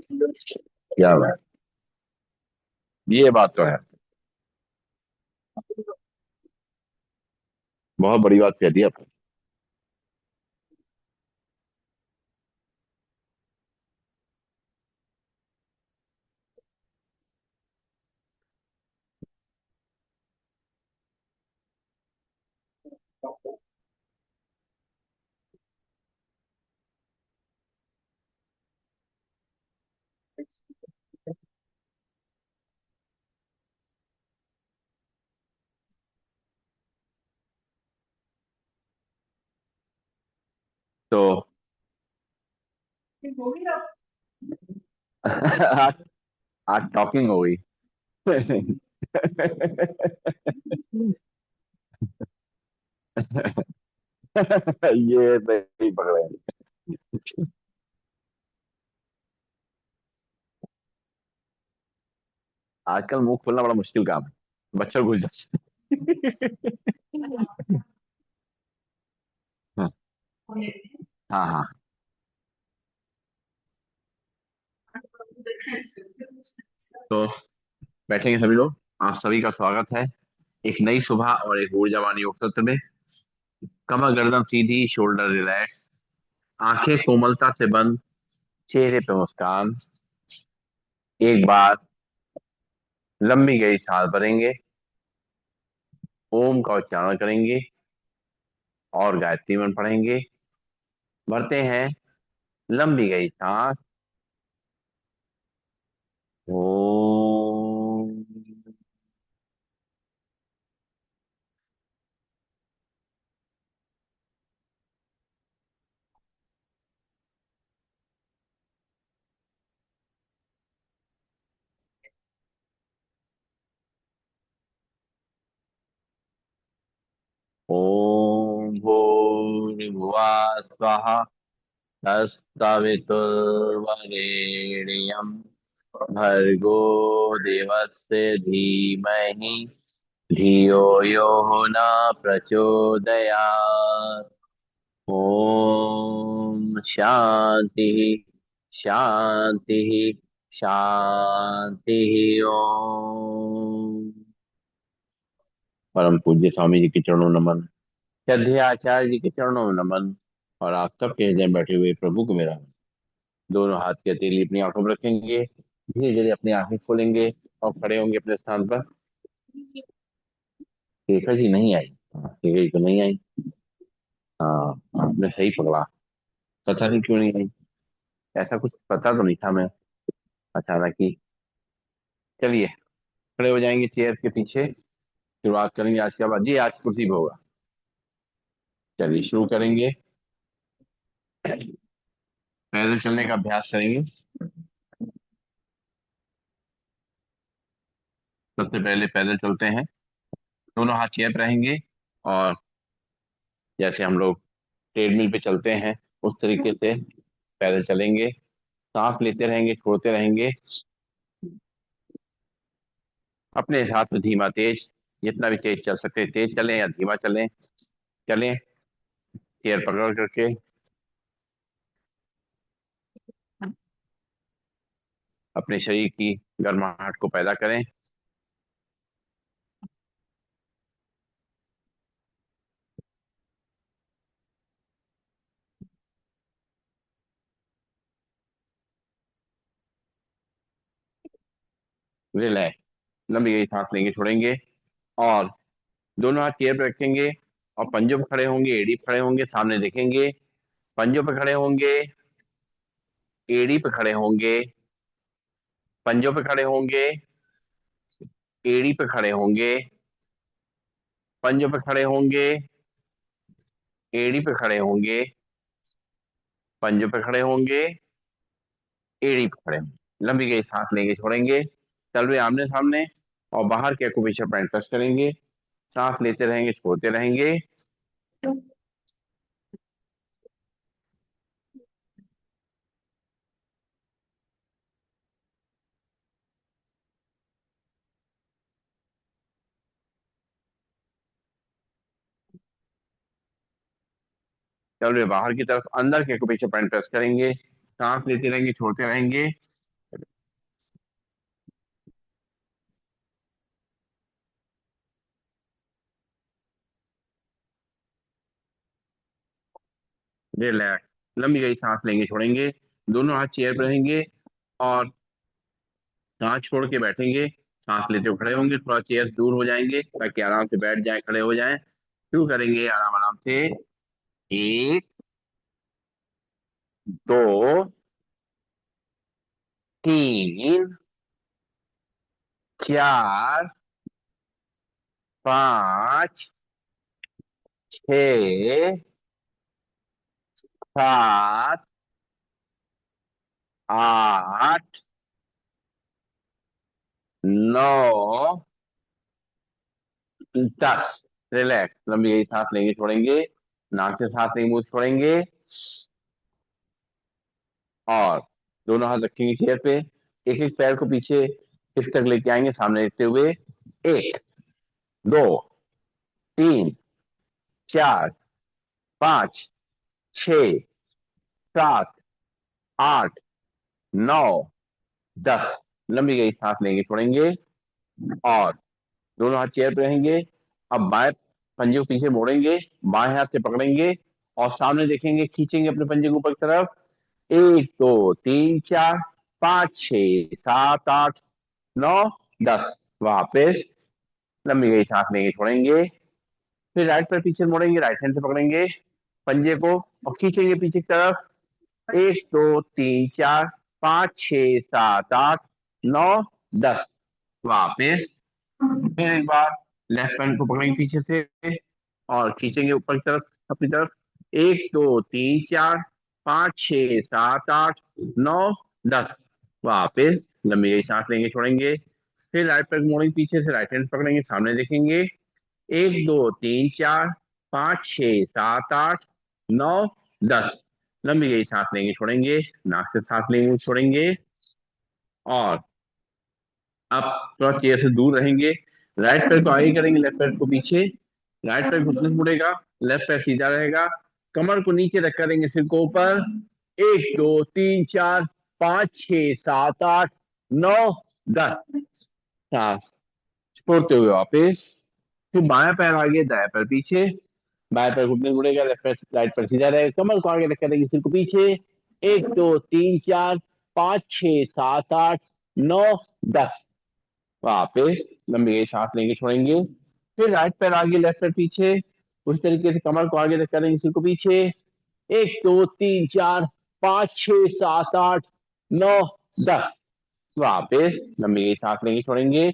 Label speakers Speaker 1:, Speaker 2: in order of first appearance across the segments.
Speaker 1: क्या बात। ये बात तो है। बहुत बड़ी बात कह दी आपने। तो आज आज टॉकिंग हो गई। ये सही पकड़े। आजकल मुंह खोलना बड़ा मुश्किल काम है। बच्चा घुस जाता। हाँ हाँ हाँ। तो बैठेंगे सभी लोग। आप सभी का स्वागत है एक नई सुबह और एक ऊर्जावान योग सत्र में। कमर गर्दन सीधी, शोल्डर रिलैक्स, आंखें कोमलता से बंद, चेहरे पे मुस्कान। एक बार लंबी गहरी सांस भरेंगे, ओम का उच्चारण करेंगे और गायत्री मंत्र पढ़ेंगे। भरते हैं लंबी गहरी सांस। ओम। ओम भूर्भुवः स्वः, तत्सवितुर्वरेण्यं, भर्गो देवस्य धीमहि धियो यो न प्रचोदयात्। ओम शांति शांति शांति। ओम। परम पूज्य स्वामी जी के चरणों नमन। श्रद्धेय आचार्य जी के चरणों में नमन। और आप सबके हृदय में बैठे हुए प्रभु को मेरा नमन। दोनों हाथ की हथेली अपनी आंखों में रखेंगे, धीरे धीरे अपनी आंखें खोलेंगे और खड़े होंगे अपने स्थान पर। शेखर जी नहीं आई। हाँ, शेखर जी तो नहीं आई। हाँ, आपने सही पकड़ा। पता नहीं क्यों नहीं आई। ऐसा कुछ पता तो नहीं था मैं, अचानक ही। चलिए, खड़े हो जाएंगे चेयर के पीछे। शुरुआत करेंगे आज के बाद जी, आज कुर्सी पे होगा। चलिए शुरू करेंगे। पैदल चलने का अभ्यास करेंगे। सबसे पहले पैदल चलते हैं। दोनों हाथ चेयर पे रहेंगे और जैसे हम लोग ट्रेडमिल पे चलते हैं उस तरीके से पैदल चलेंगे। सांस लेते रहेंगे, छोड़ते रहेंगे अपने हिसाब से, धीमा तेज। जितना भी तेज चल सकते हैं तेज चलें या धीमा चलें, चलें चेयर पकड़ करके। अपने शरीर की गर्माहट को पैदा करें। रिलैक्स। लंबी गई सांस लेंगे, छोड़ेंगे और दोनों हाथ चेयर पे रखेंगे और पंजों पे खड़े होंगे, एड़ी पे खड़े होंगे, सामने देखेंगे। पंजों पे खड़े होंगे, एड़ी पे खड़े होंगे, पंजों पे खड़े होंगे, एड़ी पे खड़े होंगे, पंजों पे खड़े होंगे, एड़ी पे खड़े होंगे, पंजों पे खड़े होंगे, एड़ी पे खड़े होंगे। लंबी गई सांस लेंगे, छोड़ेंगे। चल रहे आमने सामने और बाहर के एक्यूप्रेशर पॉइंट टच करेंगे। सांस लेते रहेंगे, छोड़ते रहेंगे। चल रहे बाहर की तरफ, अंदर के एक्यूप्रेशर पॉइंट टच करेंगे। सांस लेते रहेंगे, छोड़ते रहेंगे। रिलैक्स, लंबी गई सांस लेंगे छोड़ेंगे, दोनों हाथ चेयर पर रहेंगे और सांस छोड़ के बैठेंगे, सांस लेते हुए खड़े होंगे, थोड़ा चेयर दूर हो जाएंगे ताकि आराम से बैठ जाए, खड़े हो जाएं। शुरू करेंगे आराम आराम से। एक, दो, तीन, चार, पाँच, छ, सात, आठ, नौ, 10। रिलैक्स, लंबी गई सांस लेंगे छोड़ेंगे, नाक से सांस लेंगे मुंह से छोड़ेंगे और दोनों हाथ रखेंगे चेयर पे, एक एक पैर को पीछे इस तक लेके आएंगे सामने देखते हुए। एक, दो, तीन, चार, पाँच, छ, सात, आठ, नौ, 10। लंबी गई सांस लेंगे छोड़ेंगे और दोनों हाथ चेयर पे रहेंगे। अब बाएं पंजे को पीछे मोड़ेंगे, बाएं हाथ से पकड़ेंगे और सामने देखेंगे, खींचेंगे अपने पंजे को ऊपर की तरफ। एक, दो, तीन, चार, पाँच, छ, सात, आठ, नौ, 10। वापिस लंबी गई सांस लेंगे छोड़ेंगे, फिर राइट पैर पीछे मोड़ेंगे, राइट हैंड से पकड़ेंगे पंजे को और खींचेंगे पीछे की तरफ। एक, दो, तीन, चार, पाँच, छ, सात, आठ, नौ, 10। वापिस फिर एक बार लेफ्ट हैंड को पकड़ेंगे पीछे से और खींचेंगे ऊपर की तरफ अपनी तरफ। एक, दो, तीन, चार, पाँच, छ, सात, आठ, नौ, 10। वापिस लंबी गई सांस लेंगे छोड़ेंगे, फिर राइट पैर मोड़ेंगे पीछे से, राइट हैंड पकड़ेंगे, सामने देखेंगे। एक, दो, तीन, चार, पाँच, छ, सात, आठ, नौ, 10। लंबी गई सांस लेंगे छोड़ेंगे, नाक से सांस लेंगे छोड़ेंगे और आप थोड़ा चेयर से दूर रहेंगे। राइट पैर को आगे करेंगे, लेफ्ट पैर को पीछे, राइट पैर घुटने से मुड़ेगा, लेफ्ट पैर सीधा रहेगा, कमर को नीचे रख करेंगे, सिर को ऊपर। एक, दो, तीन, चार, पाँच, छ, सात, आठ, नौ, 10। सांस छोड़ते हुए वापिस, फिर बायां पैर आगे, दायां पैर पीछे, बाएं पैर घुटने से मुड़ेगा, लेफ्ट पैर राइट पैर सीधा रहेगा, कमर को आगे रख करेंगे, सिर को पीछे। एक, दो, तीन, चार, पाँच, छ, सात, आठ, नौ, 10। वहां पे लंबी गई सांस लेंगे छोड़ेंगे, फिर राइट पैर आगे, लेफ्ट पैर पीछे, उस तरीके से कमर को आगे रख करेंगे, सिर को पीछे। एक, दो, तीन, चार, पाँच, छ, सात, आठ, नौ, 10। वहां पे लंबी गई सांस लेंगे छोड़ेंगे,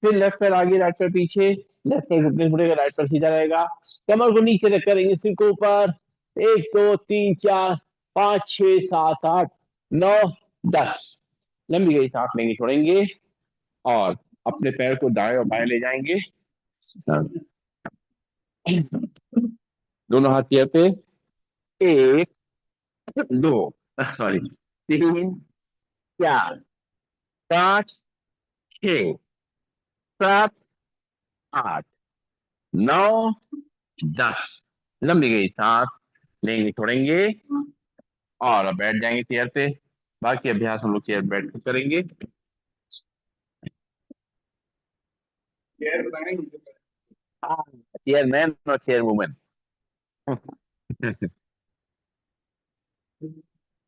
Speaker 1: फिर लेफ्ट पैर आगे, राइट पैर पीछे, लेफ्ट पैर घुटने से मुड़ेगा, राइट पैर सीधा रहेगा, कमर को नीचे रख करेंगे, सिर को ऊपर। एक, दो, तीन, चार, पाँच, छ, सात, आठ, नौ, 10। लंबी गई सांस लेंगे छोड़ेंगे और अपने पैर को दाएं और बाएं ले जाएंगे। दोनों हाथ चेयर पे। एक, दो, सॉरी, तीन, चार, पाँच, छ, सात, आठ, नौ, 10। लंबी गई सांस लेंगे छोड़ेंगे और अब बैठ जाएंगे चेयर पे। बाकी अभ्यास हम लोग चेयर बैठ कर करेंगे। चेयरमैन और चेयर वुमेन।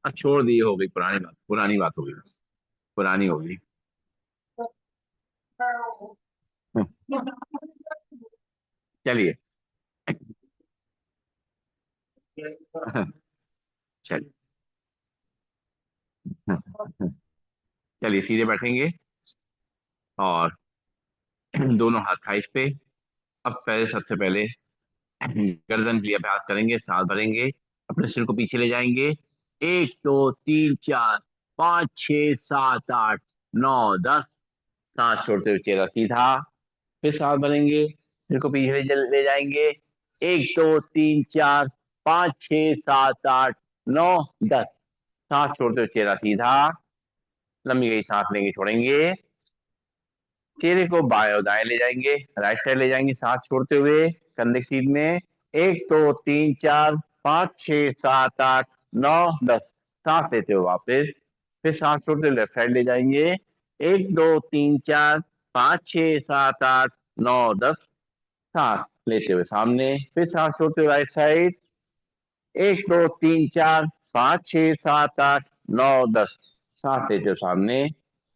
Speaker 1: अब छोड़ दिए, हो गई पुरानी बात, पुरानी बात हो गई, पुरानी हो गई। चलिए। चलिए, चलिए सीधे बैठेंगे और दोनों हाथ थाइस पे। अब पहले, सबसे पहले गर्दन के लिए अभ्यास करेंगे, सांस भरेंगे, अपने सिर को पीछे ले जाएंगे। एक, दो, तीन, चार, पाँच, छ, सात, आठ, नौ, 10। सांस छोड़ते हुए चेहरा सीधा, फिर सांस भरेंगे, सिर को पीछे ले जाएंगे। एक, दो, तीन, चार, पाँच, छ, सात, आठ, नौ, 10। सांस छोड़ते हुए चेहरा सीधा, लंबी गई सांस लेंगे छोड़ेंगे, चेहरे को बाएं और दाएं ले जाएंगे, राइट साइड ले जाएंगे, सांस छोड़ते हुए कंधे की सीध में। एक, दो, तीन, चार, पाँच, छ, सात, आठ, नौ, 10। सांस लेते हुए वापस, फिर सांस छोड़ते हुए लेफ्ट साइड ले जाएंगे। एक, दो, तीन, चार, पाँच, छ, सात, आठ, नौ, 10। सांस लेते हुए सामने, फिर सांस छोड़ते हुए राइट साइड। एक दो तीन चार पाँच छह सात आठ नौ दस, सांस लेते हो सामने,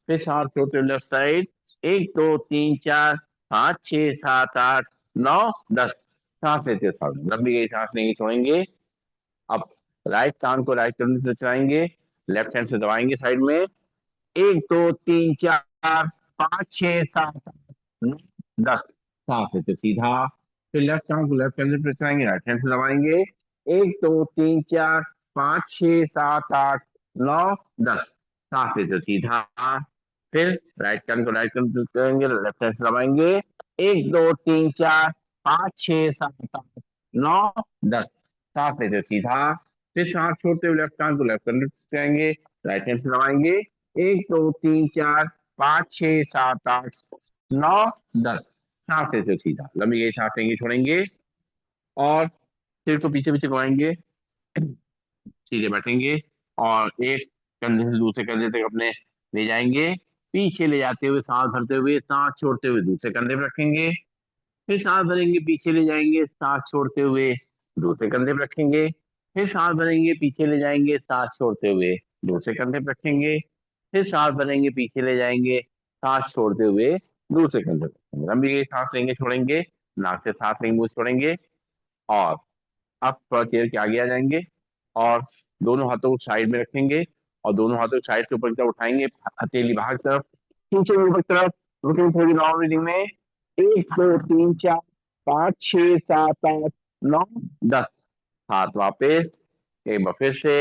Speaker 1: फिर सांस छोड़ते हो लेफ्ट साइड, एक दो तीन चार पाँच छह सात आठ नौ दस, सांस लेते हो सामने, लंबी गई सांस लेंगे छोड़ेंगे। अब राइट कान को राइट टर्न से चलाएंगे, लेफ्ट हैंड से दबाएंगे साइड में, एक दो तीन चार पाँच छह सात आठ नौ दस, सांस लेते सीधा, फिर लेफ्ट कान को लेफ्ट हैंड से चलाएंगे, राइट हैंड से दबाएंगे, एक दो तीन चार पाँच छह सात आठ नौ दस, सांस लेते सीधा, फिर राइट कान को राइट हैंड से चलाएंगे, लेफ्ट हैंड से दबाएंगे, एक दो तीन चार पाँच छह सात आठ नौ दस, सांस लेते सीधा, फिर सांस छोड़ते हुए लेफ्ट कान को लेफ्ट हैंड से चलाएंगे, राइट हैंड से दबाएंगे, एक दो तीन चार पाँच छह सात आठ नौ दस, सांस लेते सीधा, लंबी गई सांस लेंगे छोड़ेंगे, और सिर को पीछे पीछे घुमाएंगे, सीधे बैठेंगे, और एक कंधे से दूसरे कंधे तक अपने ले जाएंगे, पीछे ले जाते हुए सांस भरते हुए सांस छोड़ते हुए दूसरे कंधे पे रखेंगे, फिर सांस भरेंगे पीछे ले जाएंगे सांस छोड़ते हुए दूसरे कंधे पे रखेंगे, फिर सांस भरेंगे पीछे ले जाएंगे सांस छोड़ते हुए दूसरे कंधे पे रखेंगे, फिर सांस भरेंगे पीछे ले जाएंगे सांस छोड़ते हुए दूसरे कंधे पे रखेंगे, लंबी गई सांस लेंगे छोड़ेंगे, नाक से सांस लेंगे मुंह से छोड़ेंगे, और अब थोड़ा चेयर के आगे आ जाएंगे, और दोनों हाथों को साइड में रखेंगे, और दोनों हाथों को साइड से ऊपर की तरफ उठाएंगे, हथेली बाहर की तरफ, पीछे ऊपर की तरफ, रुकेंगे थोड़ी राउंड रीडिंग में, एक दो तीन चार पाँच छह सात आठ नौ दस, हाथ वापस, एक बार फिर से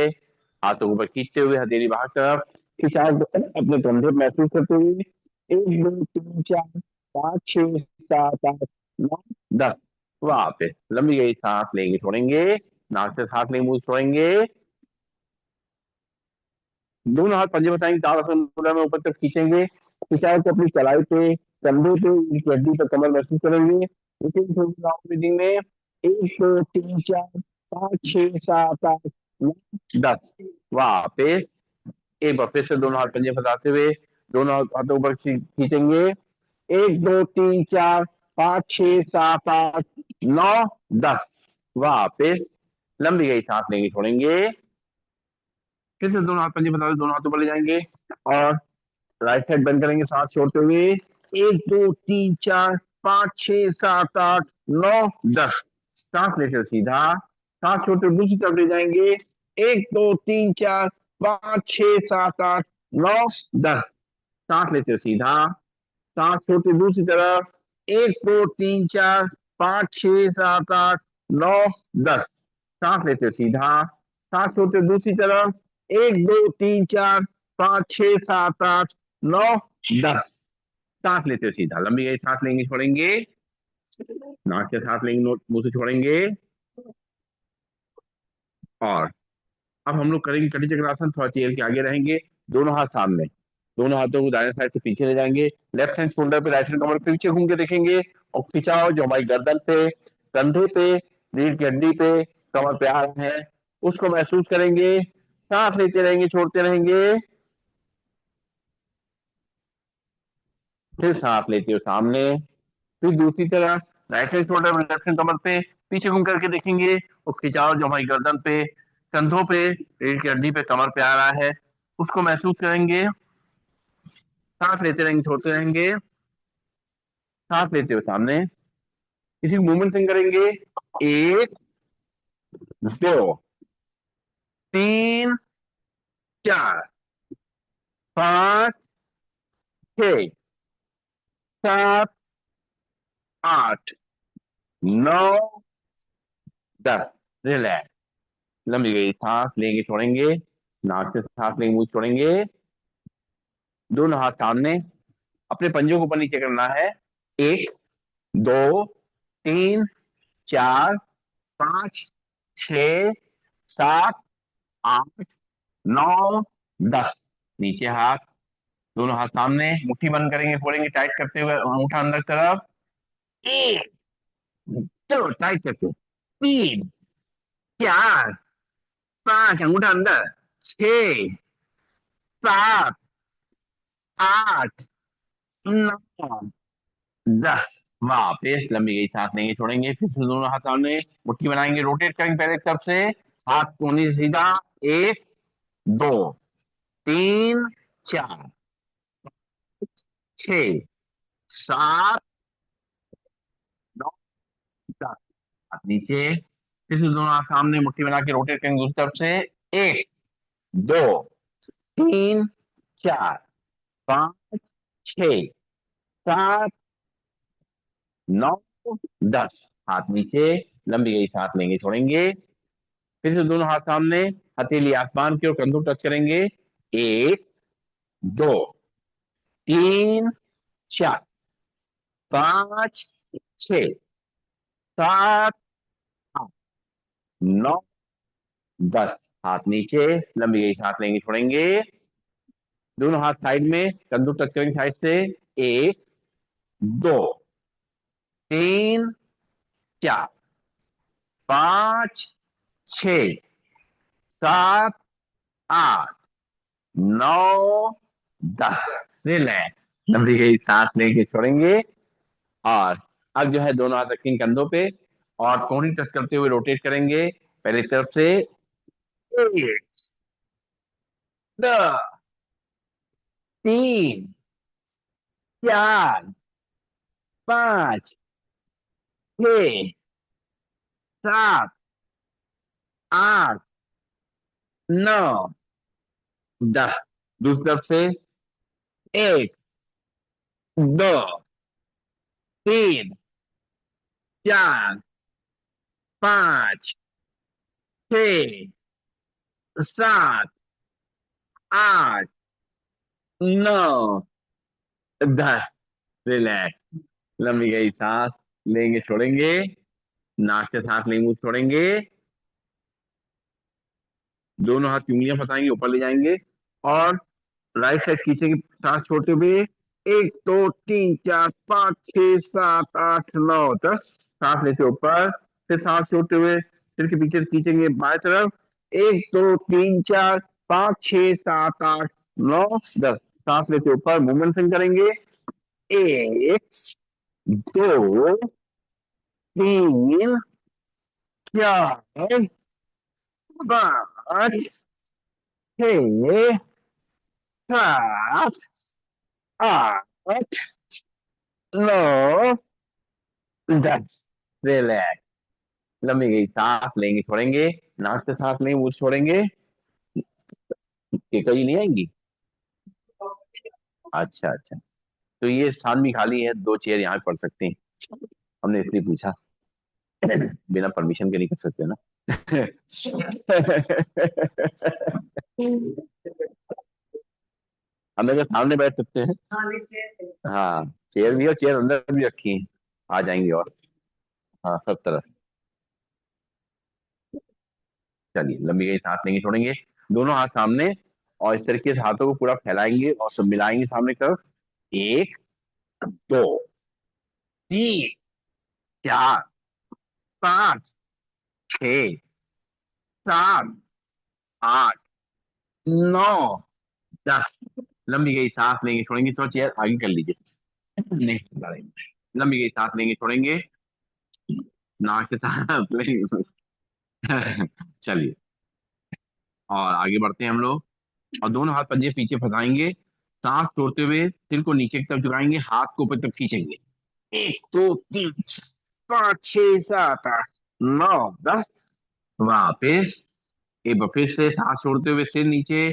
Speaker 1: हाथों को ऊपर खींचते हुए हथेली बाहर की तरफ, खिंचाव अपने कंधे पे महसूस करते हुए, एक दो तीन चार पाँच छह सात आठ नौ दस, वापस लंबी गई सांस लेंगे छोड़ेंगे, नाक से सांस लेंगे मुंह से छोड़ेंगे, दोनों हाथ पंजे बताएंगे, ताड़ासन मुद्रा में ऊपर तक खींचेंगे, खिंचाव को अपनी कलाई पे, कंधे पे, ईंट की हड्डी पर कमर महसूस करेंगे, रीडिंग में, एक दो तीन चार पाँच छह सात आठ नौ दस, वापिस एक बार फिर से दोनों हाथ पंजे फंसाते हुए दोनों हाथों ऊपर खींचेंगे, एक दो तीन चार पाँच छह सात आठ नौ दस, वापिस लंबी गई सांस लेंगे छोड़ेंगे, फिर से दोनों हाथ पंजे फंसा दोनों हाथों पर ले जाएंगे, और राइट साइड बंद करेंगे सांस छोड़ते हुए, एक दो तीन चार पाँच छह सात आठ नौ दस, सांस लेते हुए सीधा, सांस छोड़ते हुए दूसरी तरफ ले जाएंगे, एक दो तीन चार पाँच छह सात आठ नौ दस, सांस लेते हुए सीधा, सांस छोड़ते हुए दूसरी तरफ, एक दो तीन चार पाँच छह सात आठ नौ दस, सांस लेते हुए सीधा, सांस छोड़ते हुए दूसरी तरफ, एक दो तीन चार पाँच छह सात आठ नौ दस, सांस लेते हुए सीधा, लंबी गई सांस लेंगे छोड़ेंगे, नाक से सांस लेंगे मुंह से छोड़ेंगे, और अब हम लोग करेंगे कटी चक्रासन, थोड़ा चेयर के आगे रहेंगे, दोनों हाथ सामने, दोनों हाथों को दाहिने साइड से पीछे ले जाएंगे, लेफ्ट हैंड शोल्डर पे, राइट हैंड कमर पे, पीछे घूम के देखेंगे, और खिंचाव जो हमारी गर्दन पे, कंधे पे, रीढ़ की हड्डी पे, कमर पे आ रहा है उसको महसूस करेंगे, सांस लेते रहेंगे छोड़ते रहेंगे, फिर सांस लेते हो सामने, फिर दूसरी तरफ राइट हैंड शोल्डर में, लेफ्ट हैंड कमर पे, पीछे घूम करके देखेंगे, और खिंचाव जो हमारी गर्दन पे, कंधों पे, रीढ़ की हड्डी पे, कमर पे आ रहा है उसको महसूस करेंगे, सांस लेते रहेंगे छोड़ते रहेंगे, सांस लेते हुए सामने, इसी मूवमेंट से करेंगे, एक दो तीन चार पाँच छह सात आठ नौ दस, रिलैक्स, लंबी गई सांस लेंगे छोड़ेंगे, नाक से सांस लेंगे मुंह से छोड़ेंगे, दोनों हाथ सामने, अपने पंजों को ऊपर नीचे करना है, एक दो तीन चार पाँच छह सात आठ नौ दस, नीचे हाथ, दोनों हाथ सामने, मुट्ठी बंद करेंगे खोलेंगे टाइट करते हुए, अंगूठा अंदर की तरफ, एक, चलो टाइट करते, तीन चार पांच, अंगूठा अंदर, छह सात आठ नौ दस, वापिस लंबी गई सांस लेंगे छोड़ेंगे, फिर से दोनों हाथ सामने, मुट्ठी बनाएंगे, रोटेट करेंगे पहले एक तरफ से, हाथ कोहनी से सीधा। एक, दो, तीन, चार, छ, सात, नौ, दस। हाथ नीचे। फिर से दोनों हाथ सामने मुट्ठी बना के रोटेट करेंगे दूसरी तरफ से। एक, दो, तीन, चार, पाँच, छ, सात, नौ, दस। हाथ नीचे। लंबी गई सांस लेंगे छोड़ेंगे। फिर से दोनों हाथ सामने, हथेली आसमान की ओर, कंधों टच करेंगे। एक, दो, तीन, चार, पाँच, छ, सात, आठ, नौ, दस। हाथ नीचे। लंबी गई सांस लेंगे छोड़ेंगे। दोनों हाथ साइड में, कंधों टच करेंगे साइड से। एक, दो, तीन, चार, पाँच, छ, सात, आठ, नौ, दस। रिलैक्स। लंबी गई सांस लेके छोड़ेंगे। और अब जो है दोनों हाथ रखेंगे कंधों पे और कोहनी टच करते हुए रोटेट करेंगे पहले तरफ से। एक, दो, तीन, चार, पाँच, छ, सात, आठ, नौ, दस। दूसरी तरफ से। एक, दो, तीन, चार, पाँच, छ, सात, आठ, नौ, दस। रिलैक्स। लंबी गई सांस लेंगे छोड़ेंगे। नाक से सांस लेंगे मुंह से छोड़ेंगे। दोनों हाथ की उंगलियां फंसाएंगे ऊपर ले जाएंगे और राइट साइड खींचेंगे सांस छोड़ते हुए। एक, दो, तीन, चार, पाँच, छह, सात, आठ, नौ, दस। सांस लेते ऊपर। फिर सांस छोड़ते हुए सिर के पीछे खींचेंगे बाएं तरफ। एक, दो, तीन, चार, पाँच, छह, सात, आठ, नौ, दस। सांस लेते ऊपर मूवमेंट करेंगे। एक, दो, तीन, चार, पाँच, छह, सात, आठ, नौ, दस। रिलैक्स। लंबी गई सांस लेंगे छोड़ेंगे। नाक से सांस लेंगे मुंह से छोड़ेंगे। कहीं नहीं आएंगी। अच्छा अच्छा। तो ये स्थान भी खाली है, दो चेयर यहाँ पे पड़ सकते हैं। हमने इसलिए पूछा। बिना परमिशन के नहीं कर सकते ना। हम अगर सामने बैठ सकते हैं। हाँ, चेयर भी है, चेयर अंदर भी रखी है। आ जाएंगे और। हाँ, सब तरफ। चलिए, लंबी गई सांस लेंगे छोड़ेंगे। दोनों हाथ सामने और इस तरीके से हाथों को पूरा फैलाएंगे और सब मिलाएंगे सामने की तरफ। एक, दो, तीन, चार, पाँच, छ, सात, आठ, नौ, दस। लंबी गई सांस लेंगे छोड़ेंगे। तो चेयर आगे कर लीजिए। नहीं चला रही। लंबी गई सांस लेंगे छोड़ेंगे। नाक से सांस लेंगे। चलिए, और आगे बढ़ते हैं हम लोग। और दोनों हाथ पंजे पीछे फंसाएंगे। सांस छोड़ते हुए सिर को नीचे की तरफ झुकाएंगे, हाथ को ऊपर तरफ खींचेंगे। एक, दो, तीन, पाँच, छह, सात, आठ, नौ, दस। वापिस। एक बार फिर से सांस छोड़ते हुए सिर नीचे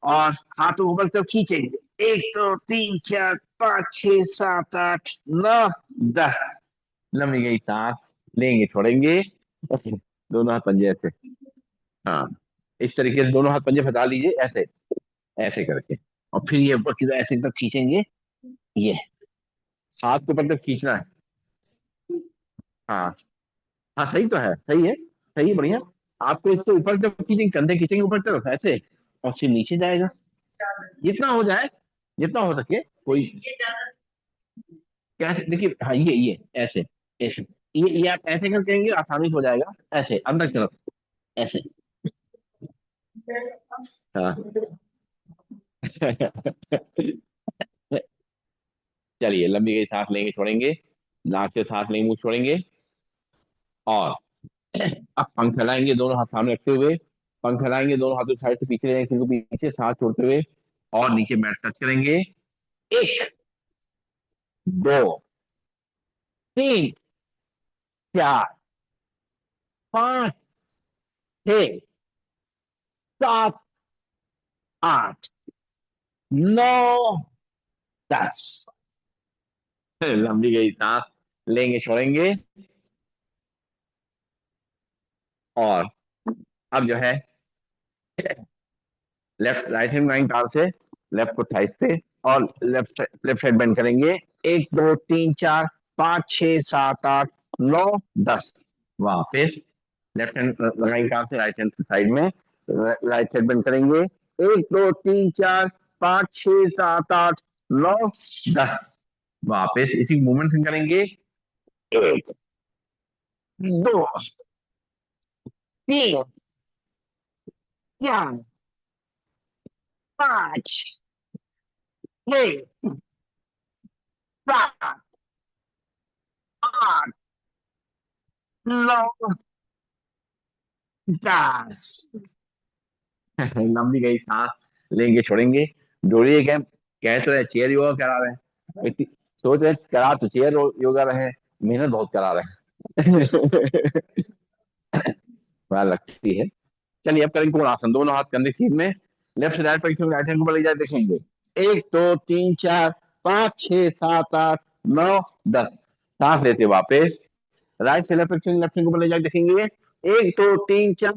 Speaker 1: और हाथों को ऊपर की तरफ खींचेंगे। एक, दो, तीन, चार, पाँच, छह, सात, आठ, नौ, दस। लंबी गई सांस लेंगे छोड़ेंगे। दोनों हाथ पंजे ऐसे। हाँ, इस तरीके से दोनों हाथ पंजे फंसा लीजिए ऐसे, ऐसे करके। और फिर ये ऊपर की तरफ ऐसे तक खींचेंगे। ये हाथ को ऊपर तक खींचना है। हाँ। हाँ, सही तो है, सही है, सही है, बढ़िया। आपको इसको ऊपर की तरफ खींचेंगे, कंधे खींचेंगे ऊपर की तरफ ऐसे। और फिर नीचे जाएगा। जितना हो जाए, जितना हो सके। कोई कैसे देखिए, हाँ, ये ऐसे, ऐसे। ये आप ऐसे कर करेंगे आसानी से हो जाएगा। ऐसे अंदर की तरफ, ऐसे। हाँ। चलिए, लंबी गई सांस लेंगे छोड़ेंगे। नाक से सांस लेंगे मुंह से छोड़ेंगे। और अब पंख फैलाएंगे दोनों हाथ सामने रखते हुए, पंख फैलाएंगे दोनों हाथों साइड से पीछे ले जाएंगे, सिर को पीछे सांस छोड़ते हुए, और नीचे मैट टच करेंगे। एक, दो, तीन, चार, पांच, छह, सात, आठ, नौ, 10। लंबी गई सांस लेंगे, छोड़ेंगे। और अब जो है left right hand right arm से लेफ्ट को थाइस पे, और लेफ्ट साइड बेंड करेंगे। एक, दो, तीन, चार, पाँच, छह, सात, आठ, नौ, 10। वापिस लेफ्ट हैंड राइट आर्म से राइट हैंड साइड में राइट साइड बेंड करेंगे। एक, दो, तीन, चार, पाँच, छह, सात, आठ, नौ, 10। वापिस इसी मूवमेंट से करेंगे। एक, दो, तीन, चार, पाँच, छह, सात, आठ, नौ, 10। लंबी गई सांस लेंगे, छोड़ेंगे। जोड़िए कैम, कह तो रहे चेयर योगा करा रहे हैं, सोच रहे करा तो चेयर योगा रहे हैं, मेहनत बहुत करा रहे हैं। वह लगती है। चलिए अब करेंगे कोणासन, दोनों हाथ कंधे सीध में, लेफ्ट से राइट पर राइट हैंड को ऊपर ले जाए, देखेंगे। एक, दो, तीन, चार, पाँच, छह, सात, आठ, नौ, 10। सांस लेते वापस राइट से लेफ्ट लेफ्ट हैंड को ऊपर ले जाए, देखेंगे। एक, दो, तीन, चार,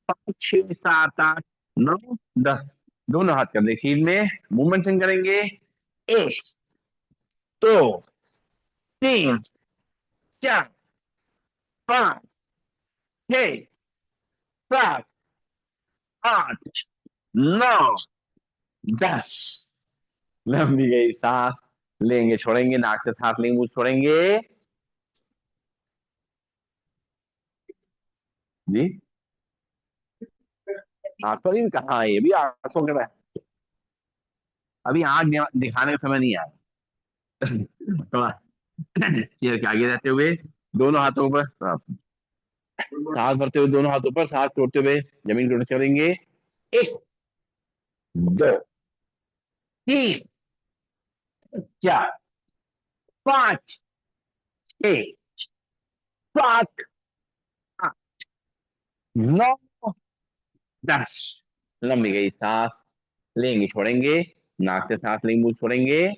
Speaker 1: पाँच, छह, सात, आठ, नौ, 10। दोनों हाथ कंधे सीध में, मूवमेंट करेंगे। एक, दो, तीन, चार, पाँच, छह, सात, आठ, नौ, 10। लंबी गई सांस लेंगे, छोड़ेंगे, नाक से सांस लेंगे, मुंह से छोड़ेंगे। जी, आंखों नहीं कहाँ है, ये भी आंखों के अभी आंख दिखाने का समय नहीं आया। थोड़ा चेयर के आगे रहते हुए, दोनों हाथों पर सांस भरते हुए, दोनों हाथों पर सांस छोड़ते हुए जमीन को चलेंगे। एक, दो, तीन, चार, पाँच, छह, सात, आठ, नौ, 10। लंबी गई सांस लेंगे, छोड़ेंगे, नाक से सांस लेंगे, मुंह से छोड़ेंगे।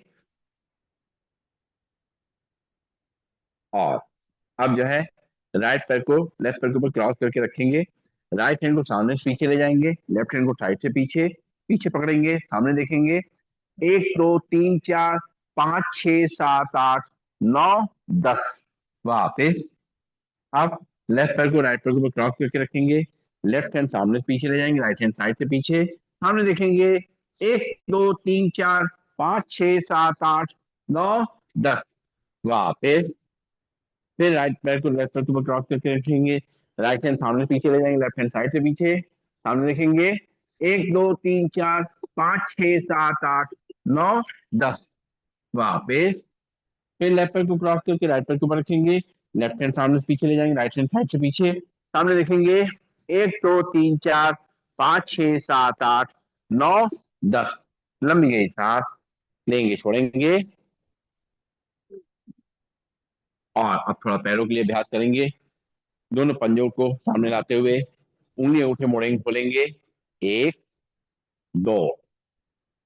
Speaker 1: और अब जो है राइट पैर को लेफ्ट पैर के ऊपर क्रॉस करके रखेंगे, राइट हैंड को सामने से पीछे ले जाएंगे, लेफ्ट हैंड को साइड से पीछे पीछे पकड़ेंगे, सामने देखेंगे। एक, दो, तीन, चार, पाँच, छह, सात, आठ, नौ, 10। वापिस अब लेफ्ट पैर को राइट पैर के ऊपर क्रॉस करके रखेंगे, लेफ्ट हैंड सामने से पीछे ले जाएंगे, राइट हैंड साइड से पीछे सामने देखेंगे। एक, दो, तीन, चार, पाँच, छह, सात, आठ, नौ, 10। वापिस फिर राइट पैर को लेफ्ट पैर के ऊपर क्रॉस करके रखेंगे, राइट हैंड सामने पीछे ले जाएंगे, लेफ्ट हैंड साइड से पीछे सामने देखेंगे। एक, दो, तीन, चार, पाँच, छह, सात, आठ, नौ, 10। वापिस फिर लेफ्ट पैर को क्रॉस करके राइट पैर के ऊपर रखेंगे, लेफ्ट हैंड सामने से पीछे ले जाएंगे, राइट हैंड साइड से पीछे सामने देखेंगे। एक, दो, तीन, चार, पाँच, छह, सात, आठ, नौ, 10। लंबी गई सांस लेंगे, छोड़ेंगे। और अब थोड़ा पैरों के लिए अभ्यास करेंगे, दोनों पंजों को सामने लाते हुए उंगलियां उठे मोड़ेंगे, खोलेंगे। एक, दो,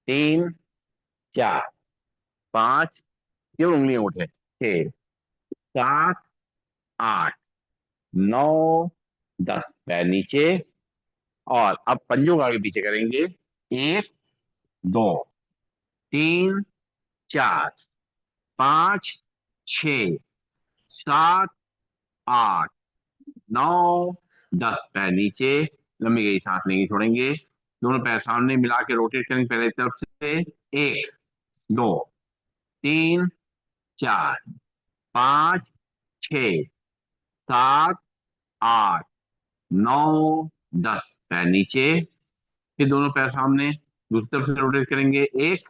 Speaker 1: तीन, चार, पांच, केवल उंगलियां उठे, छह, सात, आठ, नौ, 10। पैर नीचे, और अब पंजों को आगे पीछे करेंगे। एक, दो, तीन, चार, पांच, छ, सात, आठ, नौ, 10। पैर नीचे, लंबी गई सांस लेंगे, छोड़ेंगे। दोनों पैर सामने मिला के रोटेट करेंगे पहले की तरफ से। एक, दो, तीन, चार, पाँच, छ, सात, आठ, नौ, 10। पैर नीचे, फिर दोनों पैर सामने दूसरी तरफ से रोटेट करेंगे। एक,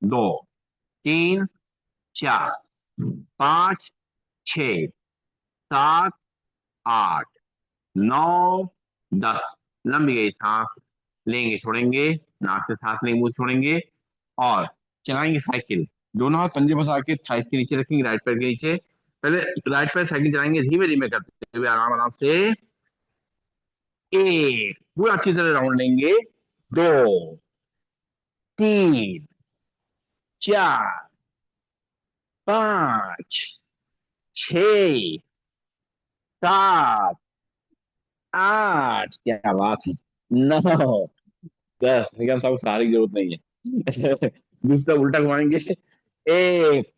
Speaker 1: दो, तीन, चार, पाँच, छ, सात, आठ, नौ, दस। लंबी गई सांस, लेंगे छोड़ेंगे, नाक से सांस लेंगे, मुंह छोड़ेंगे, और चलाएंगे साइकिल। दोनों हाथ पंजे फंसा के थाइस के नीचे रखेंगे, राइट पैर के नीचे। पहले राइट पैर साइकिल चलाएंगे धीमे धीमे करते हुए, आराम आराम से। एक, पूरा अच्छी तरह राउंड लेंगे। दो, तीन, चार, पांच, छ, सात, आठ, क्या बात है, नौ, दस। निगम साहब को सहारे की जरूरत नहीं है। दूसरा उल्टा घुमाएंगे। एक,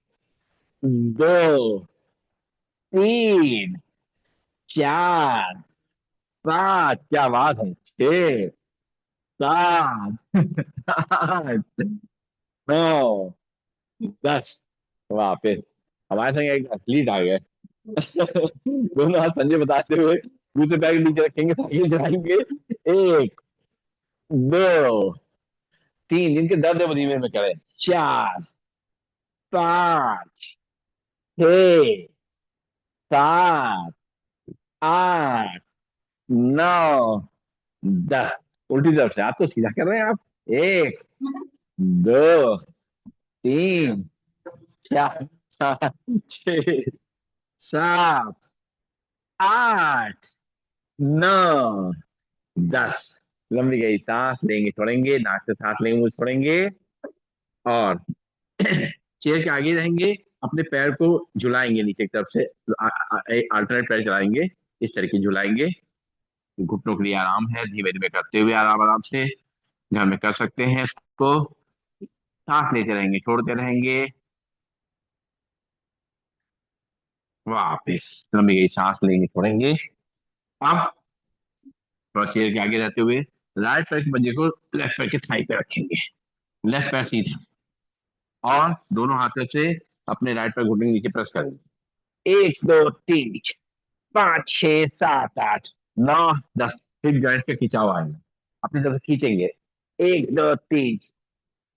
Speaker 1: दो, तीन, चार, पांच, क्या बात है, छह, सात, आठ, नौ, दस। वापिस हमारे संग एक एथलीट आ गए। दोनों हाथ संजय बताते हुए दूसरे पैर के नीचे रखेंगे, साइकिल चलाएंगे। एक, दो, तीन, जिनके दर्द है वो धीमे में करें। चार, पांच, छ, सात, आठ, नौ, दस। उल्टी तरफ से आप तो सीधा कर रहे हैं आप। एक, दो, तीन, चार, पाँच, छ, सात, आठ, नौ, दस। लंबी गई सांस, लेंगे छोड़ेंगे, नाक से सांस लेंगे, मुंह से छोड़ेंगे, और चेयर के आगे रहेंगे। अपने पैर को झुलाएंगे नीचे की तरफ से, अल्टरनेट पैर चलाएंगे, इस तरीके झुलाएंगे। घुटनों के लिए आराम है, धीमे धीमे करते हुए आराम आराम से घर में कर सकते हैं इसको। सांस लेते रहेंगे, छोड़ते रहेंगे। वापिस लंबी गई सांस, लेंगे छोड़ेंगे। अब थोड़ा चेयर के आगे रहते हुए राइट पैर के पंजे को लेफ्ट पैर के थाई पे रखेंगे, लेफ्ट पैर सीधा, और दोनों हाथों से अपने राइट पैर घुटने के नीचे प्रेस करेंगे। एक, दो, तीन, पाँच, छह, सात, आठ, नौ, दस। फिर जॉइंट पे खिंचाव आएगा, अपनी तरफ से खींचेंगे। एक, दो, तीन,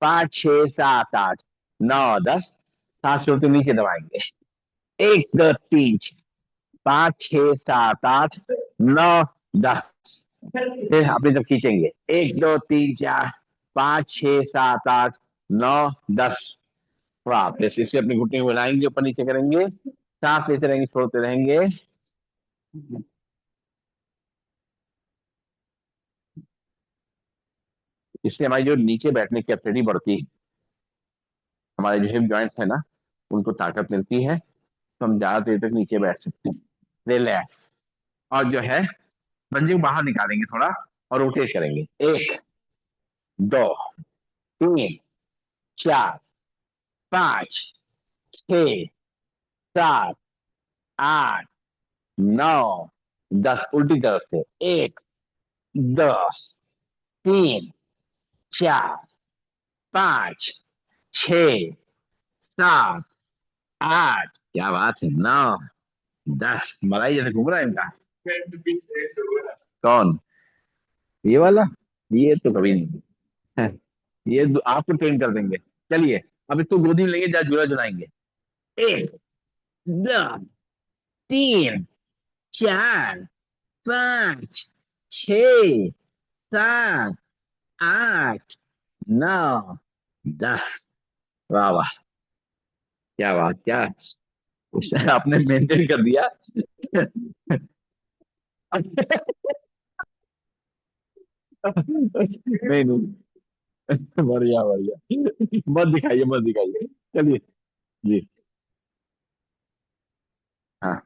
Speaker 1: पाँच, छह, सात, आठ, नौ, दस। सांस छोड़ते नीचे दबाएंगे। एक, दो, तीन, पाँच, छह, सात, आठ, नौ, दस। फिर अपनी तरफ खींचेंगे। एक, दो, तीन, चार, पाँच, छह, सात, आठ, नौ, दस। वापस इसे अपने घुटने को हिलाएंगे, ऊपर नीचे करेंगे, सांस लेते रहेंगे, छोड़ते रहेंगे। इससे हमारी जो नीचे बैठने की कैपेसिटी बढ़ती है, हमारे जो हिप जॉइंट्स है ना, उनको ताकत मिलती है, तो हम ज्यादा देर तक नीचे बैठ सकते हैं। रिलैक्स। और जो है, पंजे को बाहर निकालेंगे थोड़ा, और रोटेट करेंगे। एक, दो, तीन, चार, पाँच, छ, सात, आठ, नौ, दस। उल्टी तरफ से। एक, दो, तीन, चार, पाँच, छ, सात, आठ, क्या बात है, नौ, दस। मलाई जैसे घूम रहा है इनका। कौन? ये वाला? ये तो कभी नहीं है। ये आपको ट्रेन कर देंगे। चलिए, अब इसको गोदी में लेंगे, जरा झूला झुलाएंगे। एक, दो, तीन, चार, पाँच, छ, सात, आठ, नौ, दस। वाह वाह, क्या बात, क्या आपने मेंटेन कर दिया। नहीं नहीं, बढ़िया बढ़िया, मत दिखाइए मत दिखाइए। चलिए। जी। हाँ।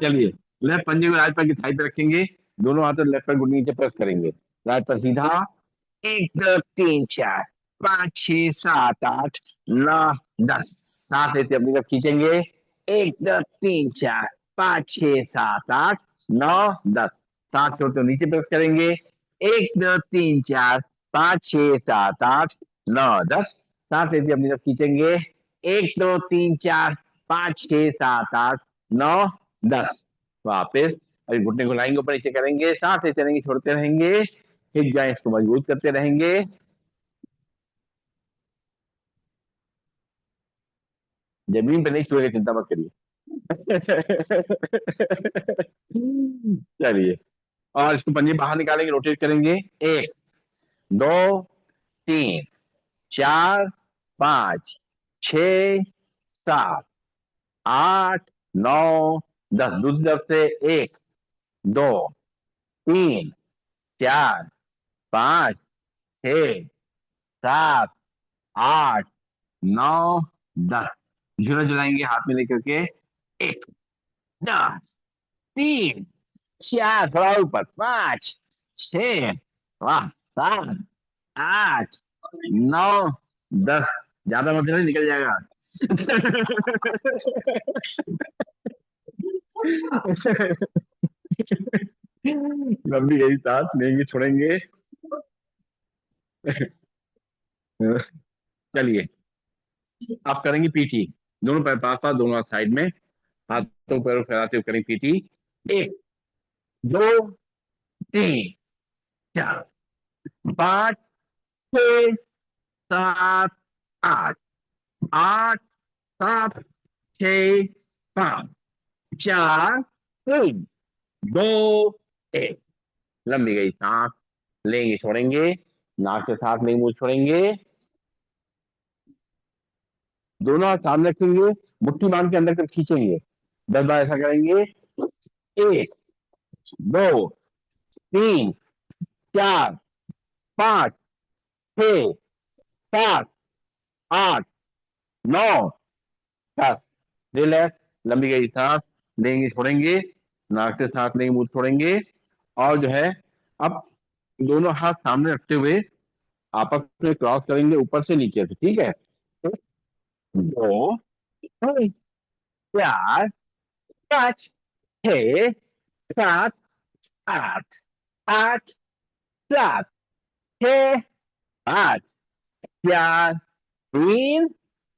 Speaker 1: चलिए, लेफ्ट पंजे को राइट पैर की थाई पे रखेंगे, दोनों हाथों लेफ्ट पैर को नीचे प्रेस करेंगे, राइट पैर सीधा। एक, दो, तीन, चार, पाँच, छह, सात, आठ, नौ, दस। सात लेते अपनी तरफ खींचेंगे। एक, दो, तीन, चार, पाँच, छह, सात, आठ, नौ, दस। सात छोड़ते नीचे प्रेस करेंगे। एक, दो, तीन, चार, पाँच, छह, सात, आठ, नौ, दस। सात लेते अपनी तरफ खींचेंगे। एक, दो, तीन, चार, पाँच, छह, सात, आठ, नौ, दस। वापिस अभी घुटने को लाएंगे, ऊपर नीचे करेंगे, सांस लेते रहेंगे, छोड़ते रहेंगे, हिप जॉइंट्स को मजबूत करते रहेंगे। जमीन पे नहीं छुएंगे, चिंता मत करिए। चलिए, और इसको पंजे बाहर निकालेंगे, रोटेट करेंगे। एक, दो, तीन, चार, पाँच, छ, सात, आठ, नौ, दस। दूसरी तरफ से एक, दो, तीन, चार, पाँच, छ, सात, आठ, नौ, दस। झूला झुलाएंगे हाथ में लेकर के। एक, दस, तीन, चार, थोड़ा ऊपर, पाँच, छ, वाह, सात, आठ, नौ, दस। ज्यादा मत नहीं, निकल जाएगा। लंबी गई सांस लेंगे, छोड़ेंगे। चलिए, आप करेंगे पीटी। दोनों पैर पास पास, दोनों हाथ साइड में, हाथों पैरों फैलाते हुए करेंगे पीटी। एक, दो, तीन, चार, पाँच, छह, सात, आठ, आठ, सात, छ, पाँच, चार, तीन, दो, एक। लंबी गई सांस लेंगे, छोड़ेंगे। नाक से सांस लेंगे, मुंह छोड़ेंगे। दोनों हाथ सामने रखेंगे, मुट्ठी बांध के अंदर तक खींचेंगे। 10 बार ऐसा करेंगे। एक, दो, तीन, चार, पाँच, छ, सात, आठ, नौ, दस। रिलैक्स। लंबी गई सांस लेंगे, छोड़ेंगे। नाक से सांस लेंगे, मुंह छोड़ेंगे। और जो है, अब दोनों हाथ सामने रखते हुए आपस में क्रॉस करेंगे, ऊपर से नीचे से। ठीक है? एक, दो, तीन, चार, पाँच, छ, सात, आठ, आठ, सात, छ, पाँच, चार, तीन,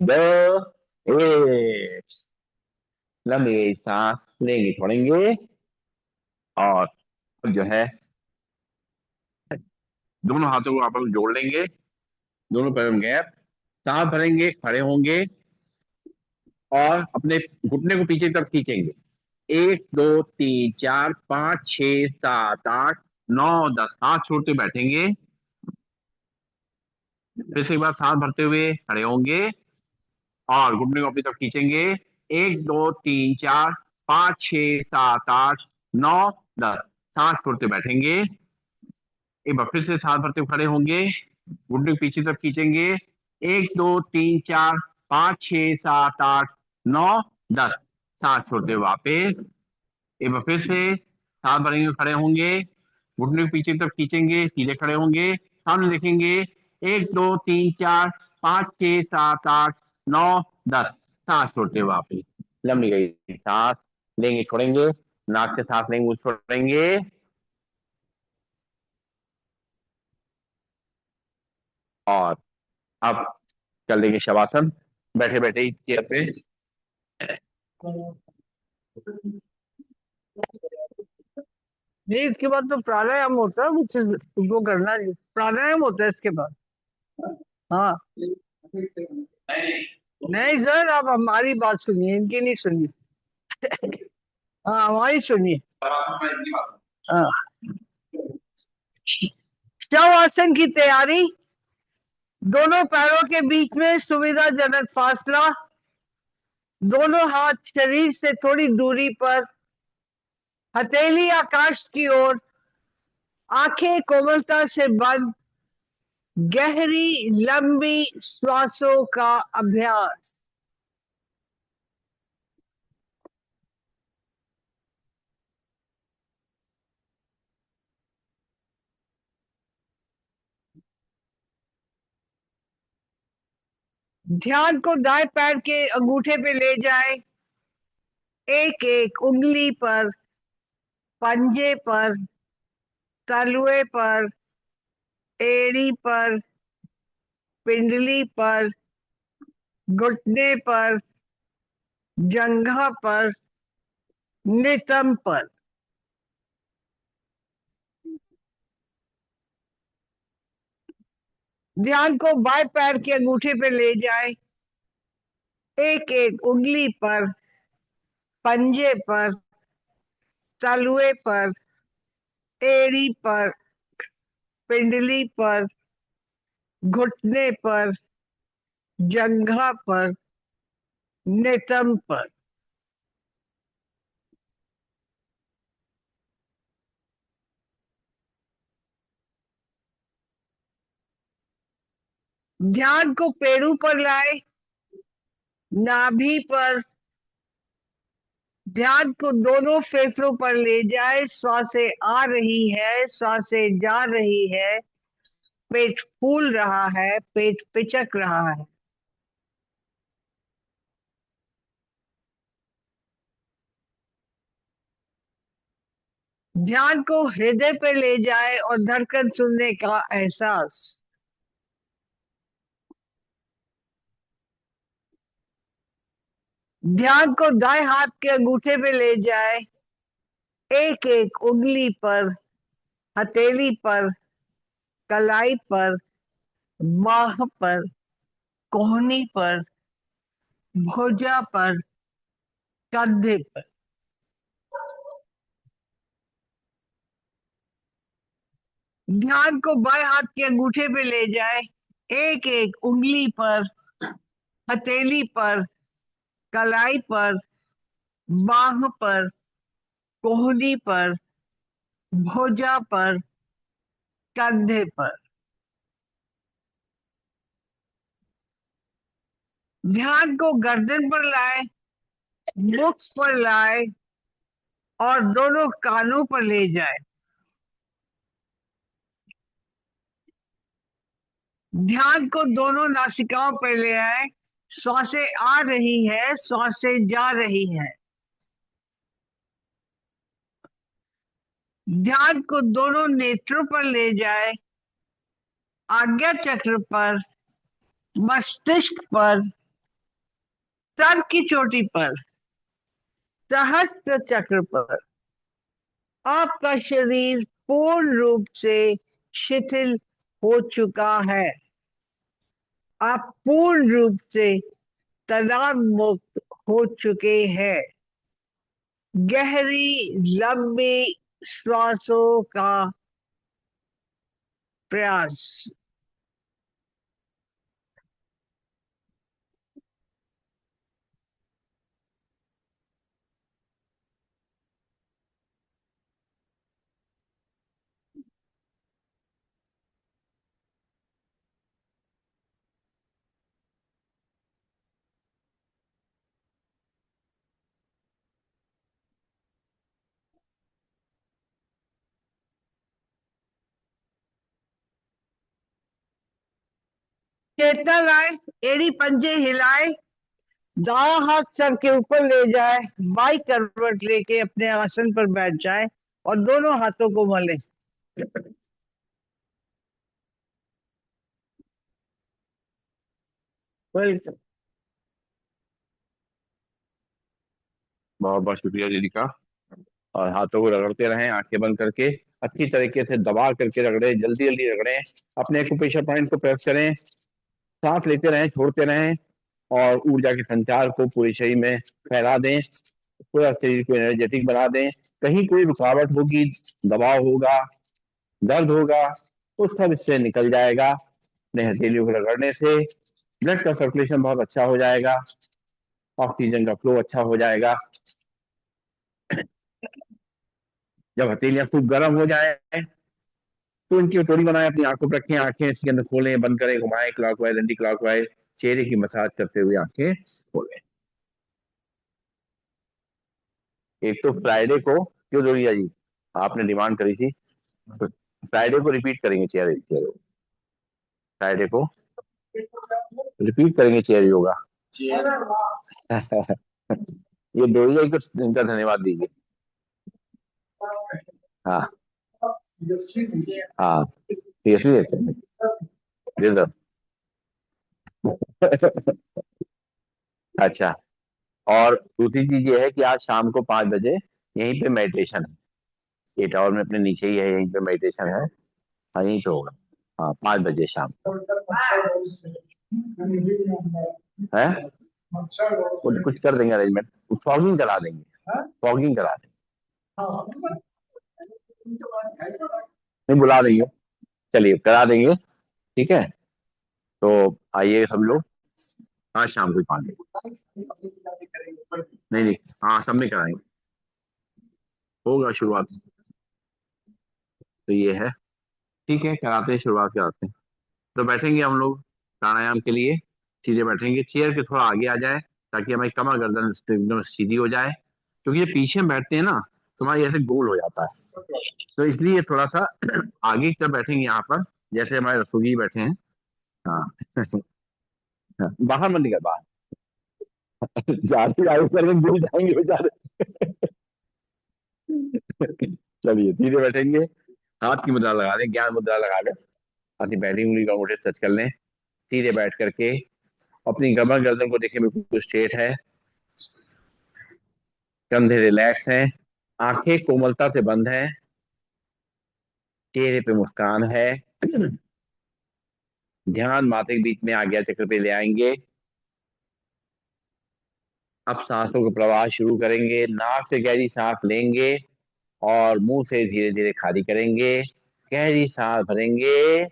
Speaker 1: दो, एक। लंबी सांस लेंगे, छोड़ेंगे। और अब जो है, दोनों हाथों को आपस में जोड़ लेंगे, दोनों पैरों में गैप। सांस भरेंगे, खड़े होंगे, और अपने घुटने को पीछे की तरफ खींचेंगे। एक, दो, तीन, चार, पाँच, छ, सात, आठ, नौ, दस। हाथ छोड़ते बैठेंगे। फिर से एक बार सांस भरते हुए खड़े होंगे, और घुटने को अपनी तरफ खींचेंगे। एक, दो, तीन, चार, पाँच, छ, सात, आठ, नौ, दस। सांस छोड़ते बैठेंगे। एक बार फिर से सांस भरते हुए खड़े होंगे, घुटने को पीछे तरफ खींचेंगे। एक, दो, तीन, चार, पाँच, छ, सात, आठ, नौ, दस। सांस छोड़ते हुए वापस। एक बार फिर से सांस भरेंगे, खड़े होंगे, घुटने को पीछे की तरफ खींचेंगे, सीधे खड़े होंगे, सामने देखेंगे। एक, दो, तीन, चार, पाँच, छ, सात, आठ, नौ, दस। सांस छोड़ते हुए वापस। लंबी गई सांस लेंगे, छोड़ेंगे। नाक से सांस लेंगे, मुंह छोड़ेंगे। और अब कर लेंगे शवासन, बैठे बैठे ही चेयर पे।
Speaker 2: नहीं, इसके बाद तो प्राणायाम होता है, कुछ तुमको करना नहीं, प्राणायाम होता है इसके बाद। हाँ। नहीं सर, आप हमारी बात सुनिए, इनकी नहीं सुनिए। हाँ, हमारी सुनिए। हाँ। शव आसन की तैयारी। दोनों पैरों के बीच में सुविधाजनक फासला। दोनों हाथ शरीर से थोड़ी दूरी पर, हथेली आकाश की ओर, आंखें कोमलता से बंद। गहरी लंबी श्वासों का अभ्यास। ध्यान को दाएं पैर के अंगूठे पे ले जाएं। एक एक उंगली पर, पंजे पर, तलवे पर, एड़ी पर, पिंडली पर, घुटने पर, जंघा पर, नितंब पर। ध्यान को बाएं पैर के अंगूठे पे ले जाएं। एक एक उंगली पर, पंजे पर, तलुए पर, एड़ी पर, पिंडली पर, घुटने पर, जंघा पर, नितंब पर। ध्यान को पेड़ों पर लाए, नाभि पर। ध्यान को दोनों फेफड़ों पर ले जाए, श्वासें आ रही है, श्वासें जा रही है, पेट फूल रहा है, पेट पिचक रहा है। ध्यान को हृदय पे ले जाए और धड़कन सुनने का एहसास। ध्यान को दाएं हाथ के अंगूठे पे ले जाए, एक एक उंगली पर, हथेली पर, कलाई पर, बाह पर, कोहनी पर, भुजा पर, कंधे पर। ध्यान को बाएं हाथ के अंगूठे पे ले जाए, एक एक उंगली पर, हथेली पर, कलाई पर, बाह पर, कोहनी पर, भुजा पर, कंधे पर। ध्यान को गर्दन पर लाए, मुख पर लाए और दोनों कानों पर ले जाए। ध्यान को दोनों नासिकाओं पर ले आए, श्वासें आ रही है, श्वासें जा रही है। ध्यान को दोनों नेत्रों पर ले जाए, आज्ञा चक्र पर, मस्तिष्क पर, सर की चोटी पर, सहस्त्र चक्र पर। आपका शरीर पूर्ण रूप से शिथिल हो चुका है। आप पूर्ण रूप से तनाव मुक्त हो चुके हैं। गहरी लंबी श्वासों का प्रयास। चेतना लाए, एड़ी पंजे हिलाए, दाया हाथ सर के ऊपर ले जाए, बाई करवट लेके अपने आसन पर बैठ जाए और दोनों हाथों को मले। वेलकम।
Speaker 1: बहुत बहुत शुक्रिया दीदी का। और हाथों को रगड़ते रहें आंखें बंद करके, अच्छी तरीके से दबा करके रगड़े, जल्दी जल्दी रगड़ें, अपने एक्यूप्रेशर पॉइंट को प्रेस करें, सांस लेते रहें, छोड़ते रहें और ऊर्जा के संचार को पूरे शरीर में फैला दें, पूरा शरीर को एनर्जेटिक बना दें। कहीं कोई रुकावट होगी, दबाव होगा, दर्द होगा, तो सब इससे निकल जाएगा अपने हथेलियों को रगड़ने से। ब्लड का सर्कुलेशन बहुत अच्छा हो जाएगा, ऑक्सीजन का फ्लो अच्छा हो जाएगा। जब हथेलियां खूब गर्म हो जाए तो इनकी कटोरी बनाए, अपनी आंखों पर रखें, आंखें इसके अंदर खोलें, बंद करें, घुमाएं क्लॉकवाइज एंटी क्लॉकवाइज, चेहरे की मसाज करते हुए आंखें खोलें। एक तो फ्राइडे को, क्यों जोड़िया जी आपने डिमांड करी थी, फ्राइडे को रिपीट करेंगे चेहरे चेहरे फ्राइडे को रिपीट करेंगे चेयर योगा। ये जोड़िया को इनका धन्यवाद दीजिए। हाँ हाँ, सीरियसली दे दो। अच्छा, और दूसरी चीज ये है कि आज शाम को 5 बजे यहीं पे मेडिटेशन है, ये टावर में अपने नीचे ही है, यहीं पे मेडिटेशन है। हाँ यहीं पे होगा, हाँ 5 बजे शाम है। कुछ कुछ कर देंगे अरेंजमेंट, फॉगिंग करा देंगे। फॉगिंग करा दें। नहीं, बुला देंगे। चलिए, करा देंगे। ठीक है। तो आइए सब लोग, आज शाम को ही 5 बजे। नहीं नहीं, हाँ सब में कराएंगे। होगा शुरुआत। तो ये है। ठीक है, कराते हैं, शुरुआत कराते हैं। तो बैठेंगे हम लोग प्राणायाम के लिए। सीधे बैठेंगे, चेयर के थोड़ा आगे आ जाए, ताकि हमारी कमर गर्दन एकदम सीधी हो जाए। क्योंकि ये पीछे हम बैठते हैं ना, तो हमारी ऐसे गोल हो जाता है। तो इसलिए थोड़ा सा आगे की तरफ बैठेंगे यहाँ पर, जैसे हमारे रसूली जी बैठे हैं। हाँ। बाहर मत निकल, बाहर। जाते आगे कर गिर जाएंगे बेचारे। चलिए, सीधे बैठेंगे। हाथ की मुद्रा लगा लें, ज्ञान मुद्रा लगा लें। अपनी पहली उंगली का अंगूठे टच कर लें। सीधे बैठ करके अपनी कमर गर्दन को देखें, बिल्कुल स्ट्रेट है। कंधे रिलैक्स हैं। आंखें कोमलता से बंद हैं। चेहरे पे मुस्कान है। ध्यान माथे के बीच में आज्ञा चक्र पे ले आएंगे। अब सांसों का प्रवाह शुरू करेंगे, नाक से गहरी सांस लेंगे और मुंह से धीरे धीरे खाली करेंगे। गहरी सांस भरेंगे।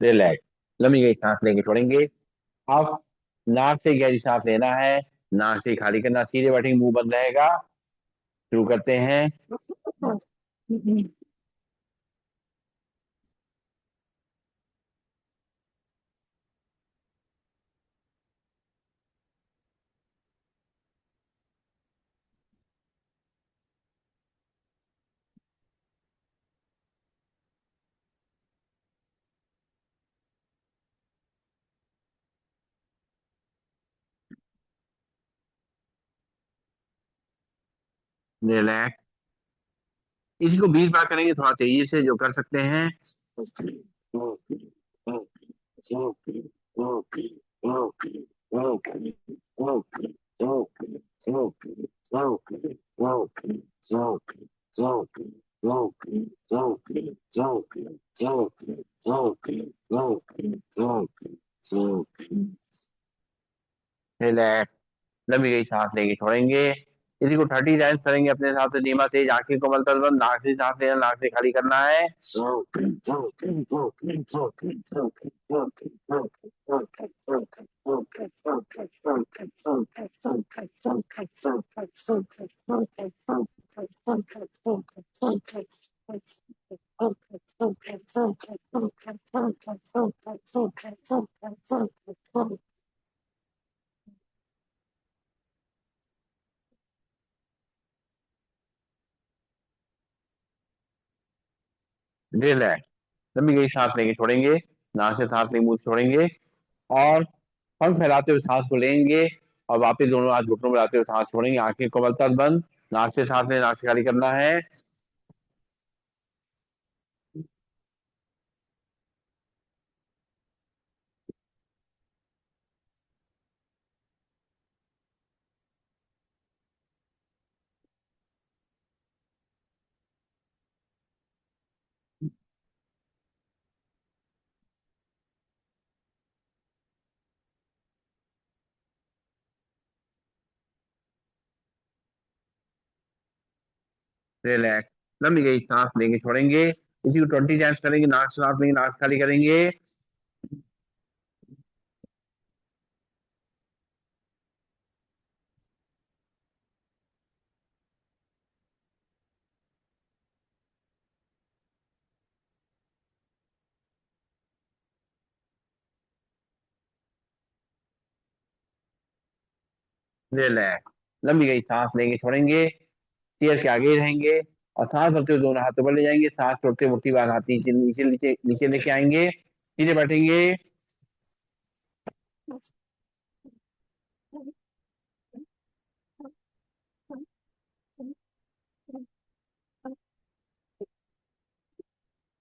Speaker 1: रिलैक्स। लंबी गई सांस लेंगे, छोड़ेंगे। अब नाक से गहरी सांस लेना है, नाक से खाली करना। सीधे बैठेंगे, मुंह बंद रहेगा। शुरू करते हैं। रिलैक्स। इसी को 20 बार करेंगे, थोड़ा तेजी से जो कर सकते हैं। रिलैक्स। लंबी गई सांस लेंगे, छोड़ेंगे। इसी को 30 टाइम्स करेंगे अपने हिसाब से, धीमा तेज, आंखें को मलकर बंद, नाक से सांस लेना, नाक से खाली करना है। रिलैक्स। लंबी गई सांस लेंगे, छोड़ेंगे। नाक से सांस लेंगे, मुंह से छोड़ेंगे। और पंख फैलाते हुए सांस को लेंगे। और वापस दोनों हाथ घुटनों में लाते हुए सांस छोड़ेंगे, आंखें को बलता बंद। नाक से सांस लें, नाक से खाली करना है। रिलैक्स। लंबी गई सांस लेंगे, छोड़ेंगे। इसी को 20 टाइम्स करेंगे, नाक से सांस लेंगे, नाक से खाली करेंगे। रिलैक्स। लंबी गई सांस लेंगे, छोड़ेंगे, चेयर के आगे ही रहेंगे और सांस भरते हुए दोनों हाथ ऊपर ले जाएंगे, सांस छोड़ते मुट्ठी बांध हाथ नीचे नीचे नीचे नीचे लेके आएंगे, सीधे बैठेंगे।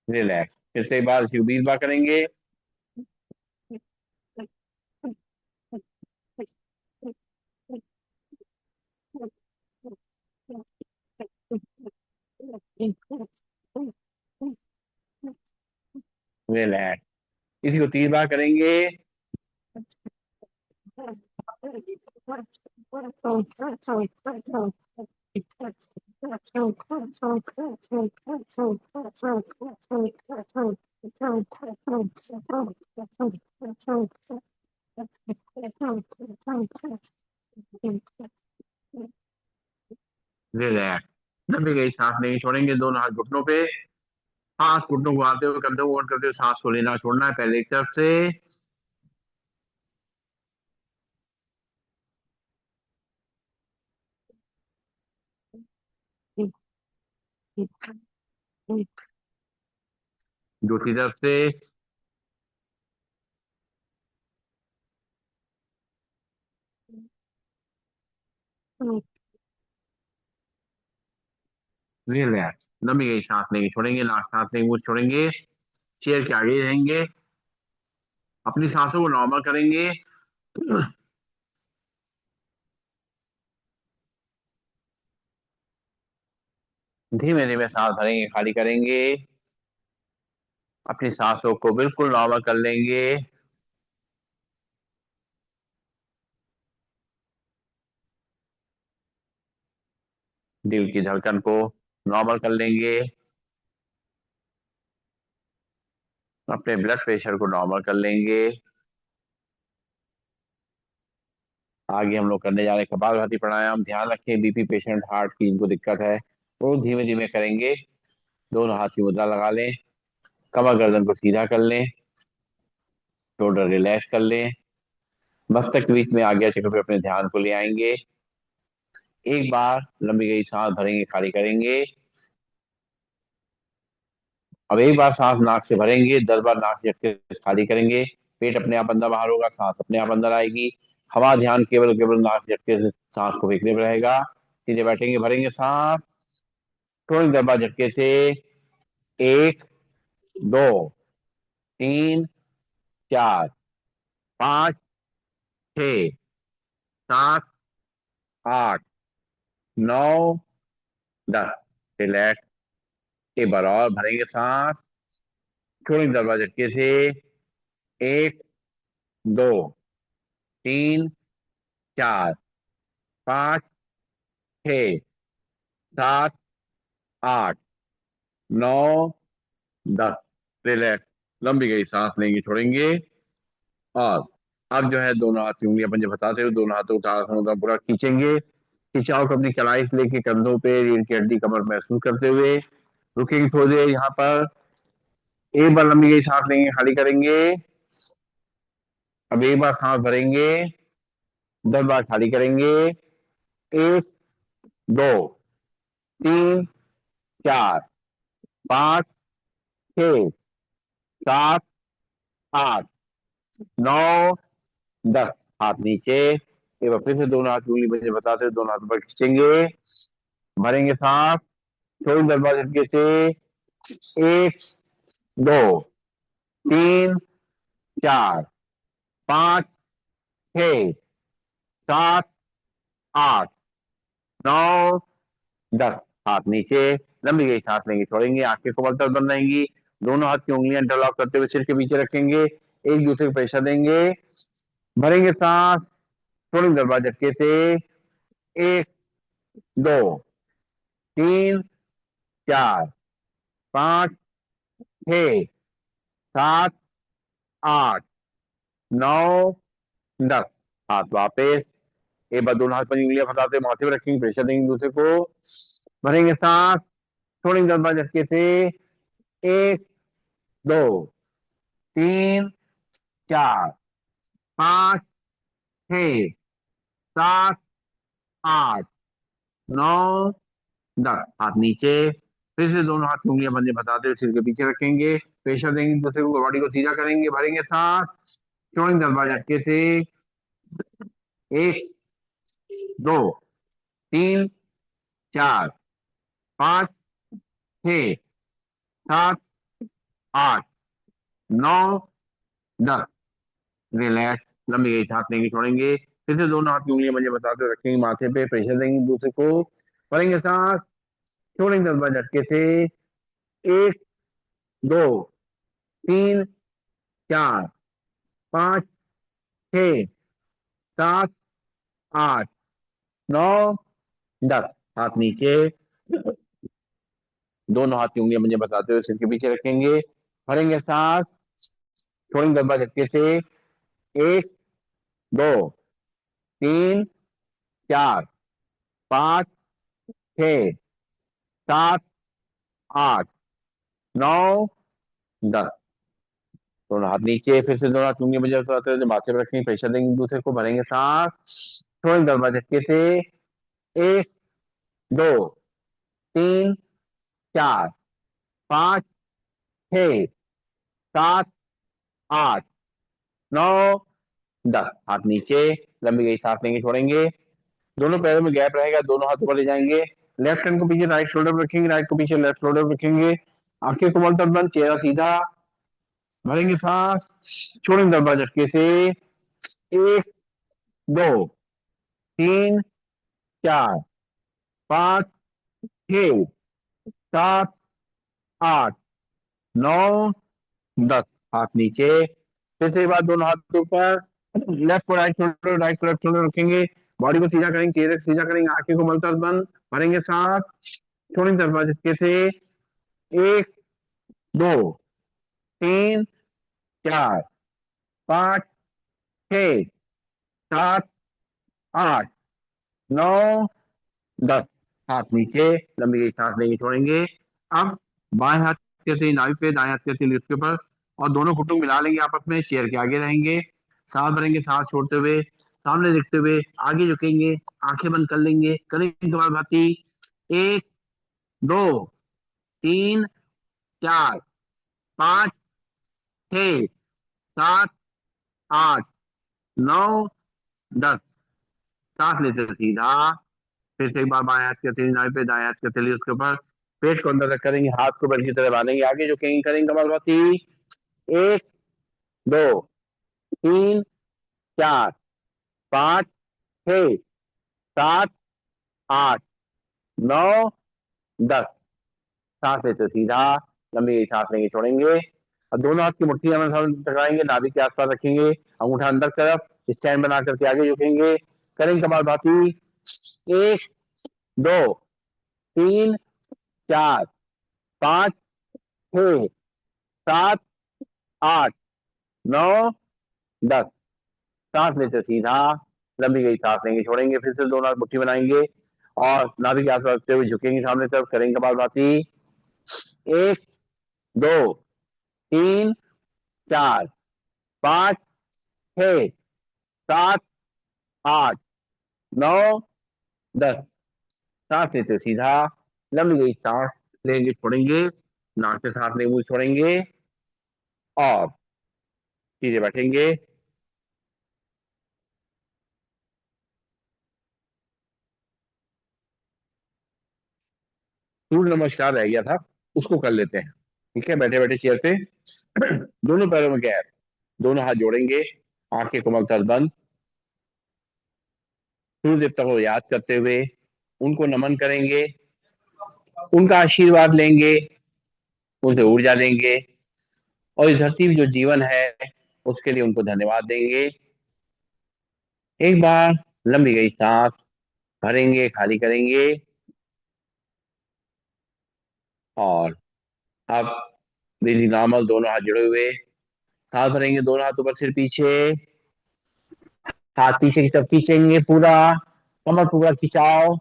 Speaker 1: रिलैक्स। फिर से एक बार इसी को 20 बार करेंगे। रिलैक्स। इसी को 30 बार करेंगे। रिलैक्स। लंबी गई सांस नहीं छोड़ेंगे, दोनों हाथ घुटनों पे, हाथ घुटनों को आते हुए कंधों को ऊपर करते हुए सांस को लेना छोड़ना है, पहले एक तरफ से। दूसरी तरफ से। रिलैक्स। लंबी गई सांस नहीं छोड़ेंगे, नाक सांस नहीं मुंह छोड़ेंगे, चेयर के आगे ही रहेंगे, अपनी सांसों को नॉर्मल करेंगे। धीमे धीमे सांस भरेंगे, खाली करेंगे, अपनी सांसों को बिल्कुल नॉर्मल कर लेंगे। दिल की धड़कन को नॉर्मल कर लेंगे, अपने ब्लड प्रेशर को नॉर्मल कर लेंगे। आगे हम लोग करने जा रहे हैं कपालभाति प्राणायाम। ध्यान रखें, बीपी पेशेंट, हार्ट की इनको दिक्कत है, वो धीमे धीमे करेंगे। दोनों हाथ की मुद्रा लगा लें, कमर गर्दन को सीधा कर लें, शोल्डर रिलैक्स कर लें, मस्तक के बीच में आज्ञा चक्र पे अपने ध्यान को ले आएंगे। एक बार लंबी गई सांस भरेंगे, खाली करेंगे। अब एक बार सांस नाक से भरेंगे, 10 बार नाक से रख के खाली करेंगे। पेट अपने आप अंदर बाहर होगा, सांस अपने आप अंदर आएगी। हवा ध्यान केवल केवल नाक से रख के सांस को फेंकने पर रहेगा। सीधे बैठेंगे, भरेंगे सांस, थोड़ी 10 बार झटके से। 1, 2, 3, 4, 5, 6, 7, 8, 9, 10। रिलैक्स। एक बार और भरेंगे सांस, थोड़ी 10 बार झटके से। 1, 2, 3, 4, 5, 6, 7, 8, 9, 10। रिलैक्स। लंबी गई सांस लेंगे, छोड़ेंगे और अब जो है दोनों हाथ की उंगलियां पंजे फंसाते हुए दोनों हाथों का पूरा खींचेंगे। खिंचाव को अपनी कलाई से लेके कंधों पे, रीढ़ की हड्डी, कमर महसूस करते हुए रुकेंगे थोड़ी देर यहाँ पर। एक बार लंबी गई सांस लेंगे, खाली करेंगे। अब एक बार सांस भरेंगे, 10 बार खाली करेंगे। 1, 2, 3, 4, 5, 6, 7, 8, 9, 10। हाथ नीचे। एक बार फिर से दोनों हाथ की उंगली मुझे बताते हुए दोनों हाथों पर खींचेंगे, भरेंगे सांस, थोड़ी 10 बार झटके से। 1, 2, 3, 4, 5, 6, 7, 8, 9, 10। हाथ नीचे। लंबी गई सांस लेंगे, छोड़ेंगे, आंखें कोमलता बंद रहेंगी। दोनों हाथ की उंगलियां इंटरलॉक करते हुए सिर के पीछे रखेंगे, एक दूसरे को प्रेशर देंगे, भरेंगे सांस, थोड़ी 10 बार झटके से। 1, 2, 3, 4, 5, 6, 7, 8, 9, 10। हाथ वापस। एक बार दोनों हाथ पर उंगलियां फंसाते माथे पे रखेंगे, प्रेशर देंगे दूसरे को, भरेंगे सांस, थोड़ी 10 बार झटके से। 1, 2, 3, 4, 5, 6, 7, 8, 9, 10। हाथ नीचे। फिर से दोनों हाथ की उंगलियां बंदे बताते हुए सिर के पीछे रखेंगे। प्रेशर देंगे दूसरे को, बॉडी को सीधा करेंगे, भरेंगे सांस, छोड़ेंगे 10 बार झटके से। 1, 2, 3, 4, 5, 6, 7, 8, 9, 10। रिलैक्स। लंबी गई सांस लेंगे, छोड़ेंगे। फिर से दोनों हाथ की उंगलियां मंजे बताते हुए रखेंगे माथे पे, प्रेशर देंगे दूसरे को, भरेंगे सांस, छोड़ेंगे 10 बार झटके से। 1, 2, 3, 4, 5, 6, 7, 8, 9, 10। हाथ नीचे। दोनों हाथ की उंगलियां मुझे बताते हुए सिर के पीछे रखेंगे, भरेंगे सांस, छोड़ेंगे 10 बार झटके से। 1, 2, 3, 4, 5, 6, 7, 8, 9, 10। दोनों हाथ नीचे। फिर से दोनों हाथ उंगलियां मुझे बताते हुए माथे पर रखेंगे, प्रेशर देंगे दूसरे को, भरेंगे सांस, छोड़ेंगे 10 बार झटके से। 1, 2, 3, 4, 5, 6, 7, 8, 9, 10। हाथ नीचे। लंबी गई सांस लेंगे, छोड़ेंगे। दोनों पैरों में गैप रहेगा, दोनों हाथ ऊपर ले जाएंगे। लेफ्ट हैंड को पीछे राइट शोल्डर पर रखेंगे, राइट को पीछे लेफ्ट शोल्डर पर रखेंगे। आंखें को बंद बंद, चेहरा सीधा, भरेंगे सांस, छोड़ेंगे 10 बार झटके से। 1, 2, 3, 4, 5, 6, 7, 8, 9, 10। हाथ नीचे। फिर से एक बार दोनों हाथ के ऊपर, लेफ्ट को राइट शोल्डर, राइट को लेफ्ट शोल्डर रखेंगे। बॉडी को सीधा करेंगे, चेहरे को सीधा करेंगे, आंखें को मलकर बंद, भरेंगे सांस, छोड़ेंगे 10 बार झटके से। 1, 2, 3, 4, 5, 6, 7, 8, 9, 10। हाथ नीचे। लंबी गई सांस लेंगे, छोड़ेंगे। अब बाएं हाथ के से नाभि पे, दाएं हाथ के से लिप्स के ऊपर, और दोनों घुटनों को मिला लेंगे आपस में, चेयर के आगे रहेंगे। सांस भरेंगे, सांस छोड़ते हुए, सामने देखते हुए आगे झुकेंगे, आंखें बंद कर लेंगे, करेंगे कपालभाति। 1, 2, 3, 4, 5, 6, 7, 8, 9, 10। सांस लेते हुए सीधा। फिर से एक बार बाएं हाथ की हथेली नाभि पे, दाएं हाथ की हथेली उसके ऊपर, पेट को अंदर तक करेंगे, हाथ को बेल्ट की तरह बांधेंगे, आगे झुकेंगे, करेंगे कपालभाति। 1, 2, 3, 4, 5, 6, 7, 8, 9, 10। सांस लेते सीधा। लंबी सांस लेंगे, छोड़ेंगे। अब दोनों हाथ की मुट्ठी में टकराएंगे, नाभि के आसपास रखेंगे, अंगूठा अंदर की तरफ, स्टैंड बना करके आगे झुकेंगे, करेंगे कपालभाति। 1, 2, 3, 4, 5, 6, 7, 8, 9, 10। सांस लेते सीधा। लंबी गई सांस लेंगे, छोड़ेंगे। फिर से दोनों हाथ मुट्ठी बनाएंगे और नाभि के आसपास रखते हुए झुकेंगे सामने तरफ, करेंगे कपालभाति। 1, 2, 3, 4, 5, 6, 7, 8, 9, 10। सांस लेते सीधा। लंबी गई सांस लेंगे, छोड़ेंगे, नाक से सांस लेंगे, मुंह से छोड़ेंगे, और सीधे बैठेंगे। सूर्य नमस्कार रह गया था, उसको कर लेते हैं। ठीक है, बैठे बैठे चेयर पे, दोनों पैरों में गैप, दोनों हाथ जोड़ेंगे, आंखें कोमल तर बंद, सूर्य देवता को याद करते हुए उनको नमन करेंगे, उनका आशीर्वाद लेंगे, उनसे ऊर्जा लेंगे, और इस धरती में जो जीवन है उसके लिए उनको धन्यवाद देंगे। एक बार लंबी गई सांस भरेंगे, खाली करेंगे, और अब ब्रीदिंग नॉर्मल, दोनों हाथ जुड़े हुए, सांस भरेंगे, दोनों हाथ ऊपर, सिर पीछे, हाथ पीछे की तरफ खींचेंगे पूरा, कमर पूरा खिंचाओ,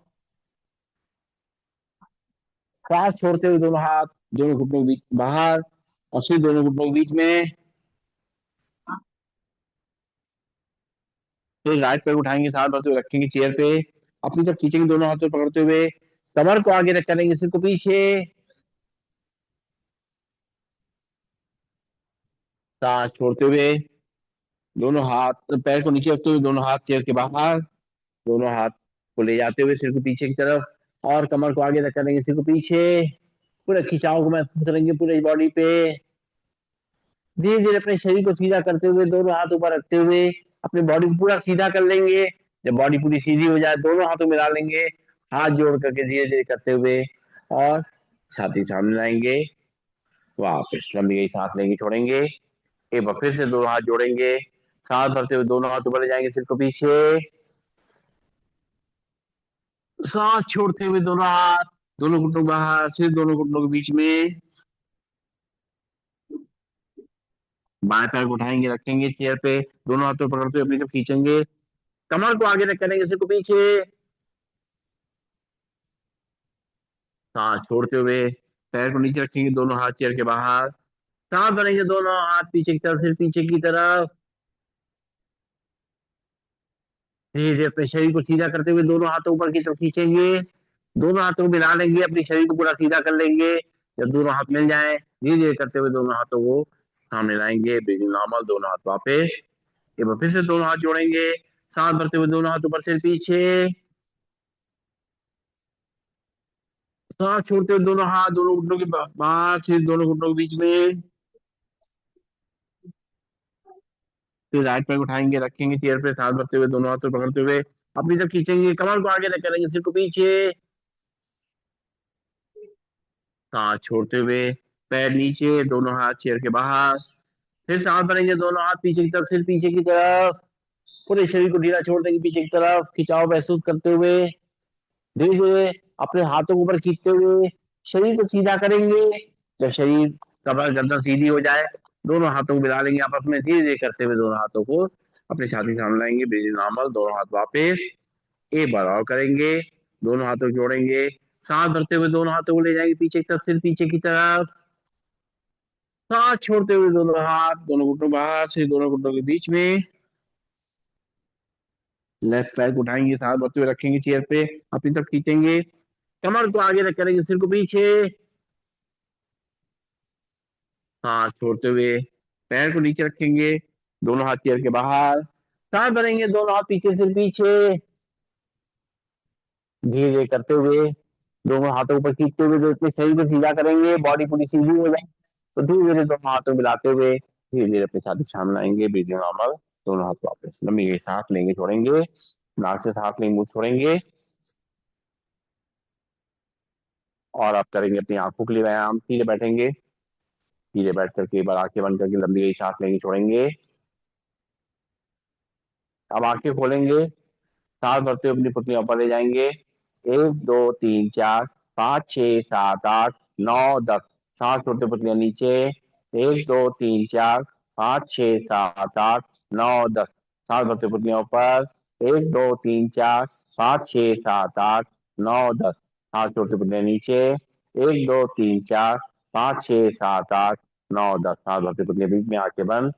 Speaker 1: सांस छोड़ते हुए दोनों हाथ दोनों घुटनों के बीच बाहर, और फिर दोनों घुटनों के बीच में। फिर राइट पैर उठाएंगे, साथ बस रखेंगे चेयर पे, अपनी तरफ खींचेंगे दोनों हाथों पकड़ते हुए, कमर को आगे रख करेंगे, सिर को पीछे, सांस छोड़ते हुए दोनों हाथ, पैर को नीचे रखते हुए दोनों हाथ चेयर के बाहर, दोनों हाथ को ले जाते हुए सिर को पीछे की तरफ, और कमर को आगे रख करेंगे, सिर को पीछे, पूरे खिंचाव को महसूस करेंगे पूरे बॉडी पे। धीरे धीरे अपने शरीर को सीधा करते हुए दोनों हाथ ऊपर रखते हुए अपनी बॉडी को पूरा सीधा कर लेंगे। जब बॉडी पूरी सीधी हो जाए दोनों हाथों मिला लेंगे, हाथ जोड़ करके धीरे धीरे करते हुए, और छाती सामने लाएंगे, वापस लंबी गई सांस लेंगे, छोड़ेंगे, एक बार फिर से दोनों हाथ जोड़ेंगे, सांस भरते हुए दोनों हाथ ऊपर ले जाएंगे, सिर को पीछे, सांस छोड़ते हुए दोनों हाथ, दोनों घुटनों बाहर, सिर दोनों घुटनों के बीच में, बाएं पैर को उठाएंगे, रखेंगे चेयर पे, दोनों हाथों पकड़ते हुए अपनी तरफ खींचेंगे, कमर को आगे रख करेंगे, सिर को पीछे, सांस छोड़ते हुए पैर को नीचे रखेंगे, दोनों हाथ चेयर के बाहर, सांस भरेंगे, दोनों हाथ पीछे की तरफ, सिर पीछे की तरफ, धीरे धीरे अपने शरीर को सीधा करते हुए दोनों हाथों ऊपर की तरफ खींचेंगे, दोनों हाथों को मिला लेंगे, अपने शरीर को पूरा सीधा कर लेंगे। जब दोनों हाथ मिल जाए धीरे धीरे करते हुए दोनों हाथों को सामने लाएंगे, ब्रीदिंग नॉर्मल, दोनों हाथ वापस, एक बार फिर से दोनों हाथ जोड़ेंगे, सांस भरते हुए दोनों हाथ ऊपर, सिर पीछे, सांस छोड़ते हुए दोनों हाथ दोनों घुटनों के बाहर, सिर दोनों घुटनों के बीच में, फिर राइट पैर उठाएंगे, रखेंगे चेयर पे, सांस भरते हुए दोनों हाथों पकड़ते हुए अपनी तरफ खींचेंगे, कमर को आगे तक करेंगे, सिर को पीछे, सांस छोड़ते हुए पैर नीचे, दोनों हाथ चेयर के बाहर, फिर सांस भरेंगे, दोनों हाथ पीछे की तरफ, सिर पीछे की तरफ, पूरे शरीर को ढीला छोड़ देंगे पीछे की तरफ, खिंचाव महसूस करते हुए, धीरे धीरे अपने हाथों को ऊपर खींचते हुए शरीर को सीधा करेंगे। जब शरीर, कमर गर्दन सीधी हो जाए दोनों हाथों को मिला लेंगे आपस में, धीरे धीरे करते हुए दोनों हाथों को अपनी छाती सामने लाएंगे, ब्रीदिंग नॉर्मल, दोनों हाथ वापस, एक बार और करेंगे, दोनों हाथों को जोड़ेंगे, सांस भरते हुए दोनों हाथों को ले जाएंगे पीछे की तरफ, सिर पीछे की तरफ, सांस छोड़ते हुए दोनों हाथ दोनों घुटनों बाहर, सिर दोनों घुटनों के बीच में, लेफ्ट पैर को उठाएंगे, सांस भरते हुए रखेंगे चेयर पे, अपनी तरफ खींचेंगे, कमर को आगे रख करेंगे, सिर को पीछे, सांस छोड़ते हुए पैर को नीचे रखेंगे, दोनों हाथ चेयर के बाहर, सांस भरेंगे, दोनों हाथ पीछे, सिर पीछे, धीरे धीरे करते हुए दोनों हाथों ऊपर खींचते हुए जो अपने शरीर को सीधा करेंगे, बॉडी पूरी सीधी हो जाए तो धीरे धीरे दोनों हाथों को मिलाते हुए धीरे धीरे अपने छाती सामने आएंगे, ब्रीदिंग नॉर्मल, दोनों हाथ वापस, लंबी गई सांस लेंगे, छोड़ेंगे, नाक से सांस लेंगे, मुंह छोड़ेंगे, और आप करेंगे अपनी आंखों के लिए व्यायाम, सीधे बैठेंगे, सीधे बैठ करके एक बार आंखें बंद करके लंबी गई सांस लेंगे, छोड़ेंगे, अब आंखें खोलेंगे, सांस भरते हुए अपनी पुतलियां ऊपर ले जाएंगे, 1 2 3 4 5 6 7 8 9 10, सांस छोड़ते पुतलियां नीचे, 1 2 3 4 5 6 7 8 9 10, सांस भरते पुतलियां ऊपर, 1 2 3 4 5 6 7 8 9 10, सांस छोड़ते पुतलियां नीचे, 1 2 3 4 5 6 7 8 9 10, सांस भरते पुतलियां बीच में, आंखें बंद,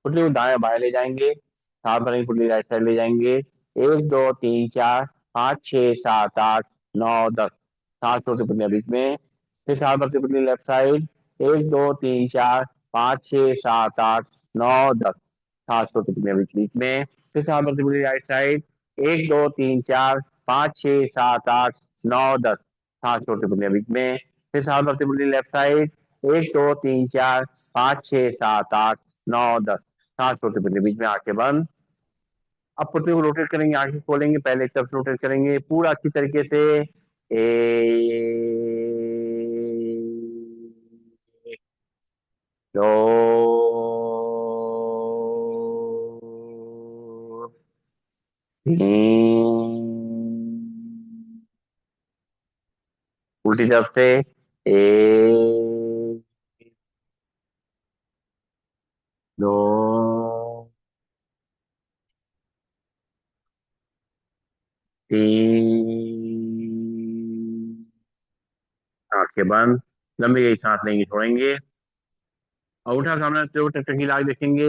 Speaker 1: पुतली को दाएं बाएं ले जाएंगे, सांस भरेंगे, पुतली राइट साइड ले जाएंगे, 1 2 3 4 5 6 7 8 9 10, सांस छोड़ते पुतलियां बीच में, फिर सांस भरते पुतली लेफ्ट साइड, 1 2 3 4 5 6 7 8 9 10, सांस छोड़ते पुतलियां बीच बीच में, फिर सांस भरते पुतली राइट साइड, 1 2 3 4 5 6 7 8 9 10, सांस छोड़ते पुतलियां बीच में, फिर सांस भरते पुतली लेफ्ट साइड, 1 2 3 4 5 6 7 8 9 10, सांस छोड़ते पुतली बीच में, आंखें बंद, अब पुतले को रोटेट करेंगे, आंखें खोलेंगे, पहले एक तरफ रोटेट करेंगे पूरा अच्छी तरीके से, एक, दो, तीन, उल्टी तरफ से, 1 2 3, आंखें बंद, लंबी गई सांस लेंगे, छोड़ेंगे, और उठा सामने रखते हुए टकटकी लाग देखेंगे,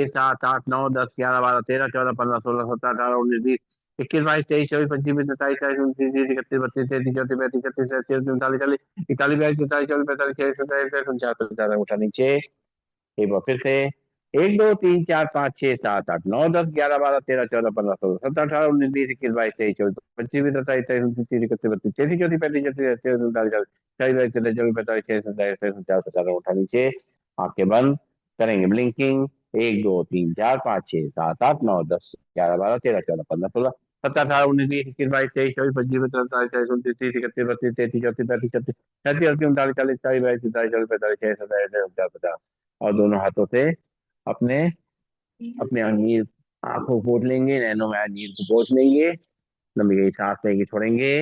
Speaker 1: छह सात आठ नौ 10 11 12 13 14 15 16 17 18 19 20 21 22 23 24 25 26 27 28 29 30 31 32 33 34 35 36 37 39 40 41 42 43 44 45 46 47 48 49 50 उठा नीचे। एक बार फिर से, एक दो तीन चार पाँच छह सात आठ नौ 10 11 12 13 14 15 16 17 18 19 20 21 22 23 24 25 27 28 29 30 31 32 33 34 35 36 37 39 40 41 42 43 44 45 46 47 48 49 उठा नीचे। आंखें बंद करेंगे, ब्लिंकिंग। एक दो तीन चार पाँच छह सात आठ नौ 10 11 12 13 14 15 16 17 18 19 20 21 22 23 24 25 27 28 29 30 31 32 33 34 35 36 37 38 39 40 41 42 43 44 45 46 47 48 50। और दोनों हाथों से अपने अपने अंगीर आंखों को पोंछ लेंगे, नैनों में अंगीर को पोंछ लेंगे। लंबी गई सांस लेंगे, छोड़ेंगे।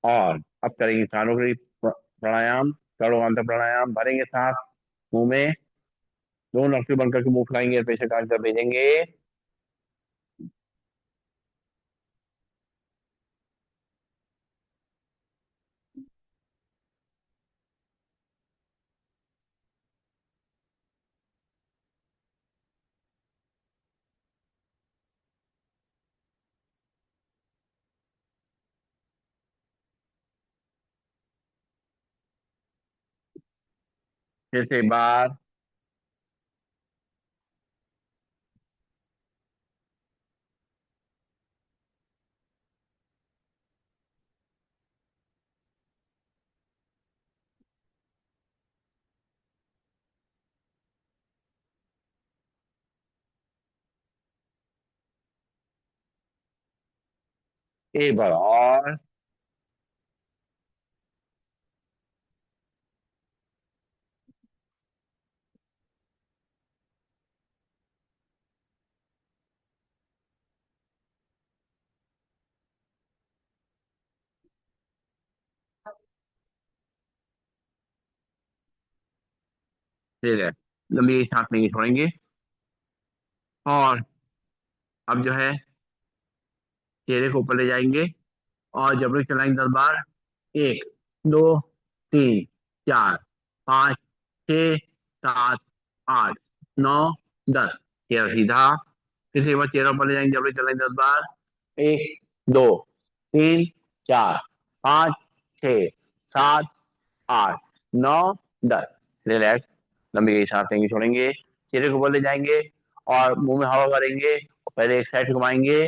Speaker 1: और अब करेंगे सानुग्री प्राणायाम, कड़ोगांत प्राणायाम। भरेंगे सांस मुंह में, दोनों नौकरी बंद करके मुंह फुलाएंगे, प्रेशर काट कर भेजेंगे। फिर से एक बार। एक बार और। ठीक है, लंबी सांस लेंगे, छोड़ेंगे। और अब जो है चेहरे को ऊपर ले जाएंगे और जबड़े चलाएंगे 10 बार। एक, दो, तीन, चार, पाँच, छः, सात, आठ, नौ, 10। चेहरा सीधा। फिर से एक बार चेहरा ऊपर ले जाएंगे, जबड़े चलाएंगे 10 बार। एक, दो, तीन, चार, पाँच, छः, सात, आठ, नौ, 10। रिलैक्स। लंबी गई सांस लेंगे, छोड़ेंगे। चेहरे को ऊपर ले जाएंगे और मुंह में हवा भरेंगे और पहले एक साइड घुमाएंगे।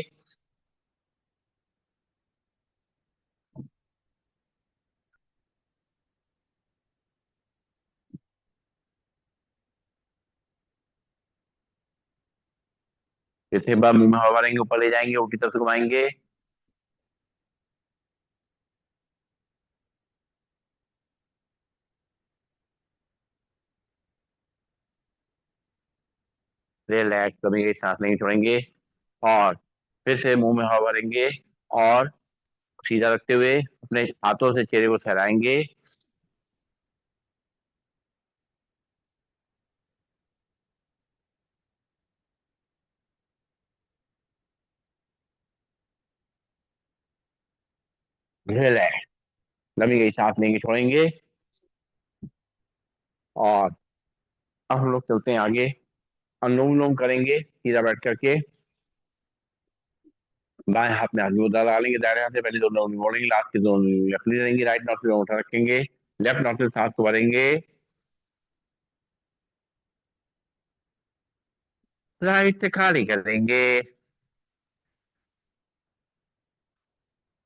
Speaker 1: फिर से एक बार मुंह में हवा भरेंगे, ऊपर ले जाएंगे, उल्टी तरफ से घुमाएंगे। रिलैक्स। कभी एक सांस नहीं छोड़ेंगे। और फिर से मुंह में हवा भरेंगे और सीधा रखते हुए अपने हाथों से चेहरे को सहलाएंगे। रिलैक्स। लंबी गई सांस लेंगे, छोड़ेंगे। और अब हम लोग चलते हैं आगे। अनुलोम विलोम करेंगे सीधा बैठ करके। बाएं हाथ में आगे उधर डालेंगे, दाहिने हाथ से पहले दोनों उंगली मोड़ेंगे, लास्ट की दोनों उंगली रखनी रहेंगी। राइट नॉस्ट्रिल में उठा रखेंगे, लेफ्ट नॉस्ट्रिल सांस को भरेंगे। राइट से खाली करेंगे,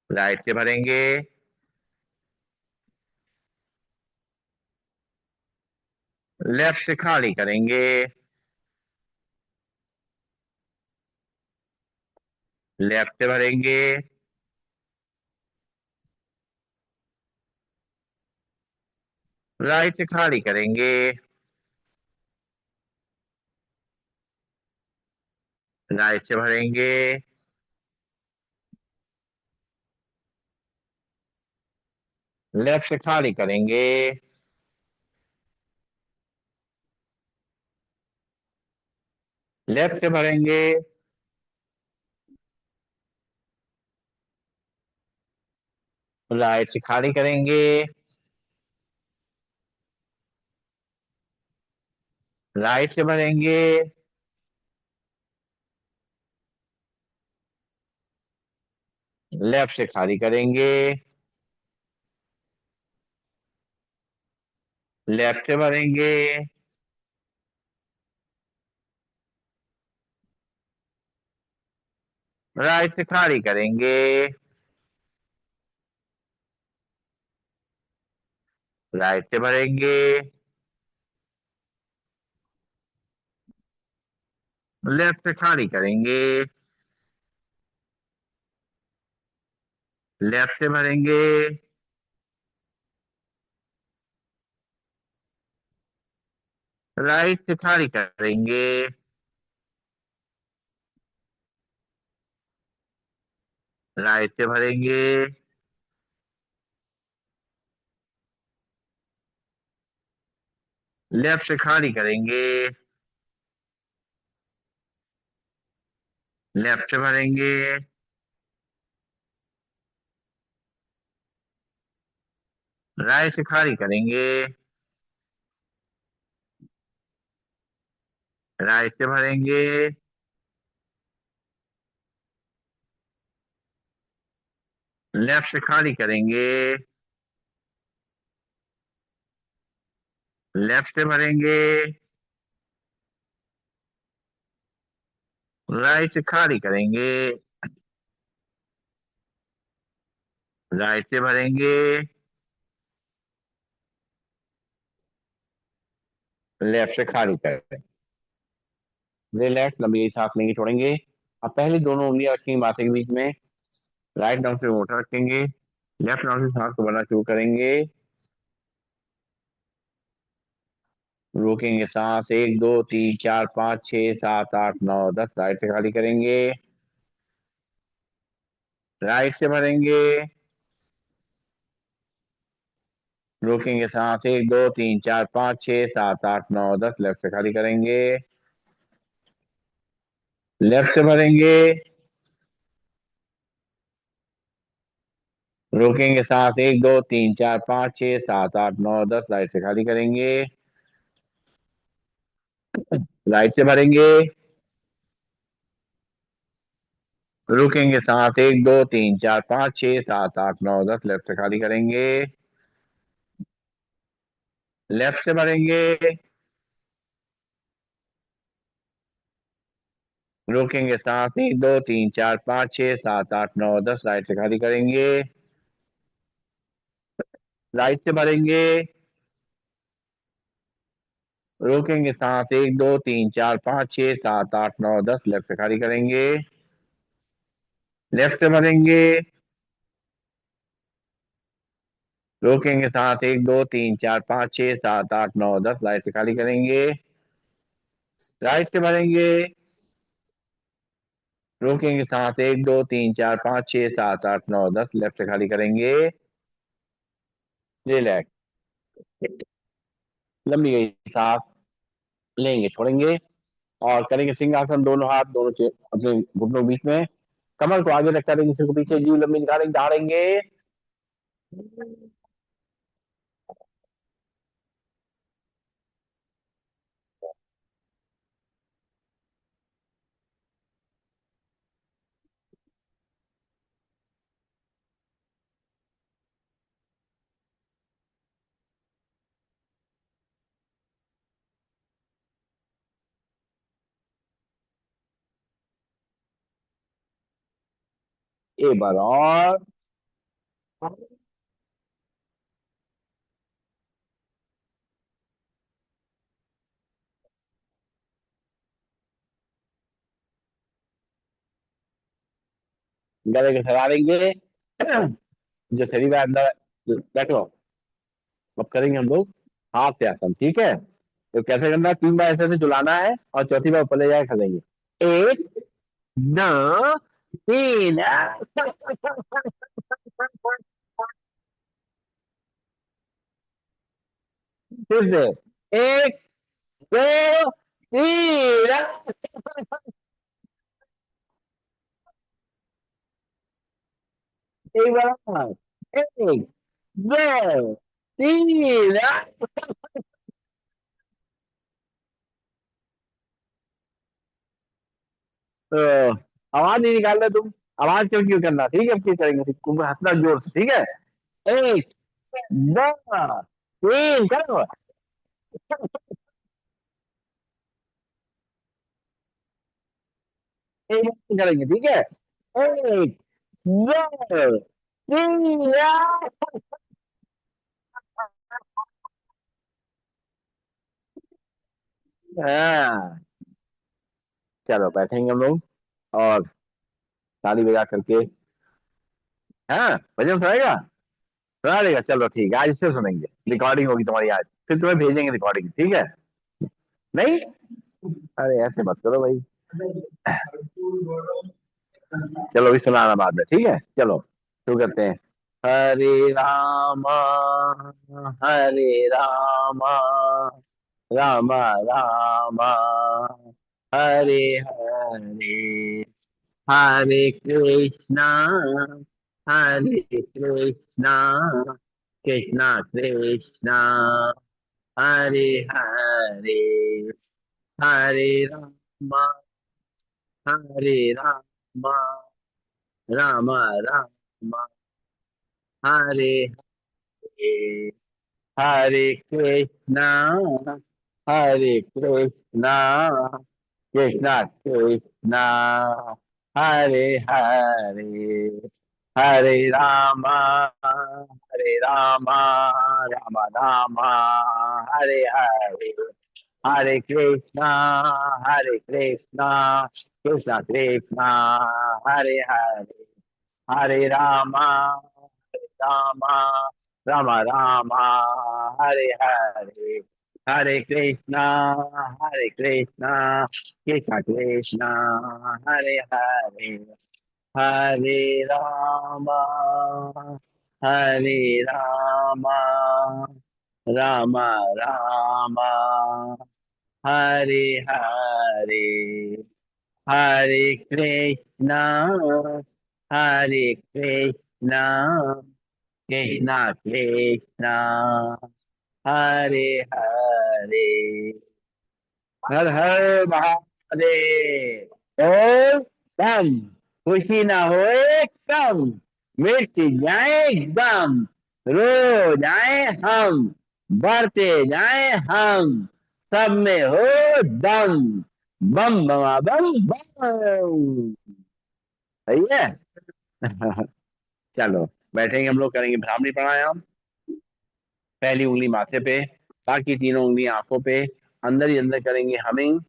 Speaker 1: राइट से भरेंगे। लेफ्ट से खाली करेंगे, लेफ्ट से भरेंगे। राइट से खाली करेंगे, राइट से भरेंगे। लेफ्ट से खाली करेंगे, लेफ्ट से भरेंगे, राइट से खाली करेंगे, राइट से भरेंगे, लेफ्ट से खाली करेंगे, लेफ्ट से भरेंगे, राइट से खाली करेंगे, राइट से भरेंगे, लेफ्ट से खाली करेंगे, लेफ्ट से भरेंगे, राइट से खाली करेंगे, राइट से भरेंगे, लेफ्ट से खाली करेंगे, लेफ्ट से भरेंगे, राइट से खाली करेंगे, राइट से भरेंगे, लेफ्ट से खाली करेंगे, लेफ्ट से भरेंगे, राइट से खाली करेंगे, राइट से भरेंगे, लेफ्ट से खाली करेंगे। रिलैक्स, लंबी सांस लेंगे, छोड़ेंगे। अब पहले दोनों उंगलियां रखेंगे माथे के बीच में, राइट नाम से मोटा रखेंगे, लेफ्ट नाम से सांस को भरना शुरू करेंगे। रोकेंगे सांस, 1 2 3 4 5 6 7 8 9 10, राइट से खाली करेंगे, राइट से भरेंगे। रोकेंगे सांस, 1 2 3 4 5 6 7 8 9 10, लेफ्ट से खाली करेंगे, लेफ्ट से भरेंगे। रोकेंगे सांस, 1 2 3 4 5 6 7 8 9 10, राइट से खाली करेंगे, राइट से भरेंगे। रुकेंगे सांस, 1 2 3 4 5 6 7 8 9 10, लेफ्ट से खाली करेंगे, लेफ्ट से भरेंगे। रोकेंगे सांस, 1 2 3 4 5 6 7 8 9 10, राइट से खाली करेंगे, राइट से भरेंगे। रोकेंगे सांस, 1 2 3 4 5 6 7 8 9 10, लेफ्ट से खाली करेंगे, लेफ्ट से भरेंगे। रोकेंगे सांस, 1 2 3 4 5 6 7 8 9 10, राइट से खाली करेंगे, राइट से भरेंगे। रोकेंगे सांस, 1 2 3 4 5 6 7 8 9 10, लेफ्ट से खाली करेंगे, रिलैक्स। लंबी गई सांस लेंगे, छोड़ेंगे और करेंगे सिंहासन, दोनों हाथ दोनों अपने घुटनों के बीच में, कमर को आगे रख करेंगे, सिर को पीछे, जीव लंबी निकालेंगे, झाड़ेंगे। एक बार और, गले के सहारेंगे, जो शरीर है अंदर, बैठो। अब करेंगे हम लोग हाथ से आसन, ठीक है? तो कैसे करना है, 3 बार ऐसे ऐसे झुलाना है और चौथी बार ऊपर ले जाके खड़ेंगे। 1 2 3। फिर से, एक, दो, तीन। एक बार, एक, दो, तीन। तो आवाज नहीं निकाल रहे तुम। आवाज क्यों क्यों करना, ठीक है, अब क्यों करेंगे, तुम हंसना जोर से, ठीक है। एक, दो, तीन, करो। एक बार करेंगे, ठीक है। एक, दो, तीन। हाँ, चलो बैठेंगे हम लोग और ताली बजा करके। हाँ, भजन सुनाएगा। सुना देगा, चलो ठीक है, आज इससे सुनेंगे, रिकॉर्डिंग होगी तुम्हारी आज, फिर तुम्हें भेजेंगे रिकॉर्डिंग, ठीक है। नहीं, अरे ऐसे मत करो भाई। चलो अभी सुनाना बाद में, ठीक है, चलो शुरू करते हैं। हरे रामा, हरे रामा, रामा रामा, हरे हरे, हरे कृष्णा, हरे कृष्णा, कृष्णा कृष्णा, हरे हरे, हरे रामा, हरे रामा, रामा रामा, हरे हरे, हरे कृष्णा, हरे कृष्णा, कृष्णा कृष्णा, हरे हरे, हरे रामा, हरे रामा, रामा रामा, हरे हरे, हरे कृष्णा, हरे कृष्णा, कृष्णा कृष्णा, हरे हरे, हरे रामा, हरे रामा, रामा रामा, हरे हरे, हरे कृष्णा, हरे कृष्णा, कृष्णा कृष्णा, हरे हरे, हरे रामा, हरे रामा, रामा रामा, हरे हरे, हरे कृष्णा, हरे कृष्णा, कृष्णा कृष्णा, हरे हरे, हर हर महादेव। और दम, खुशी ना होए कम, मिट जाए गम, रो जाए हम, बढ़ते जाए हम, सब में हो दम, बम बमा बम बम। सही है। चलो बैठेंगे हम लोग, करेंगे भ्रामरी प्राणायाम। पहली उंगली माथे पे, बाकी तीनों उंगली आंखों पे, अंदर ही अंदर करेंगे हमिंग।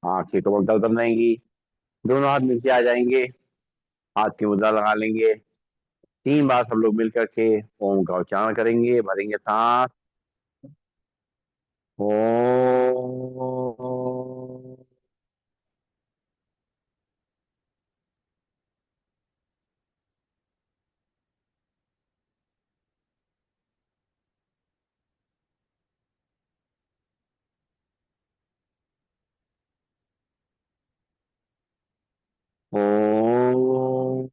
Speaker 1: आंखें कमल दल बन जाएंगी, दोनों हाथ नीचे आ जाएंगे, हाथ की मुद्रा लगा लेंगे, 3 बार सब लोग मिल करके ओम का उच्चारण करेंगे, भरेंगे सांस। ओम। ओम।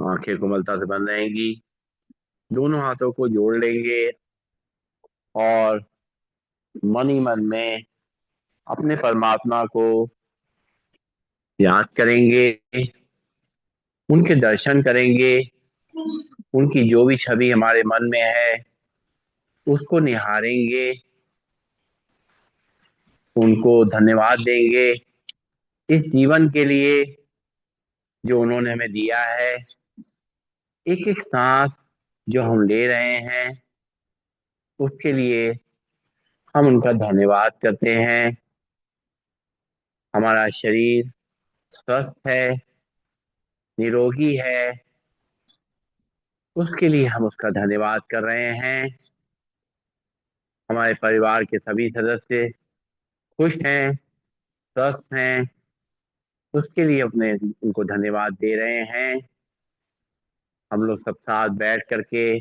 Speaker 1: आंखें कोमलता से बंद रहेंगी। दोनों हाथों को जोड़ लेंगे और मन ही मन में अपने परमात्मा को याद करेंगे, उनके दर्शन करेंगे, उनकी जो भी छवि हमारे मन में है उसको निहारेंगे, उनको धन्यवाद देंगे इस जीवन के लिए जो उन्होंने हमें दिया है। एक एक सांस जो हम ले रहे हैं उसके लिए हम उनका धन्यवाद करते हैं। हमारा शरीर स्वस्थ है, निरोगी है, उसके लिए हम उसका धन्यवाद कर रहे हैं। हमारे परिवार के सभी सदस्य खुश हैं, स्वस्थ हैं, उसके लिए अपने उनको धन्यवाद दे रहे हैं। हम लोग सब साथ बैठ करके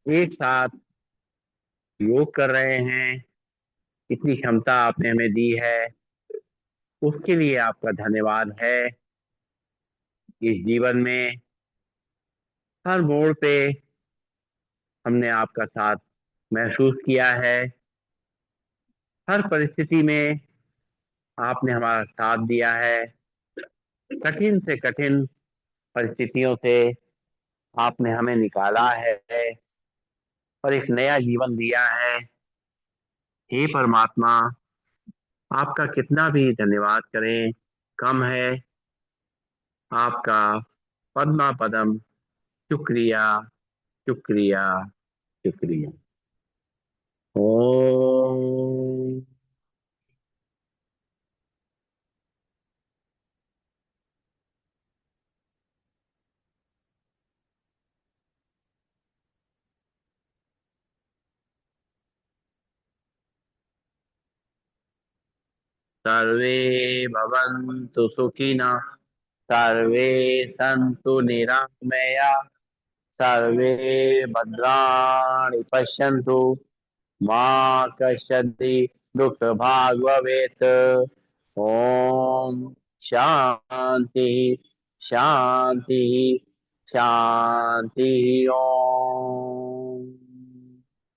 Speaker 1: एक साथ योग कर रहे हैं। इतनी क्षमता आपने हमें दी है, उसके लिए आपका धन्यवाद है। इस जीवन में हर मोड़ पे हमने आपका साथ महसूस किया है। हर परिस्थिति में आपने हमारा साथ दिया है। कठिन से कठिन परिस्थितियों से आपने हमें निकाला है और एक नया जीवन दिया है। हे परमात्मा, आपका कितना भी धन्यवाद करें कम है। आपका पद्मा पदम शुक्रिया, शुक्रिया, शुक्रिया। ओम। सर्वे भवन्तु सुखिनः, सर्वे सन्तु निरामया, सर्वे भद्राणि पश्यन्तु, मा कश्चित् दुःखभाग् भवेत्। ओम शांति, शांति, शांति। ओम।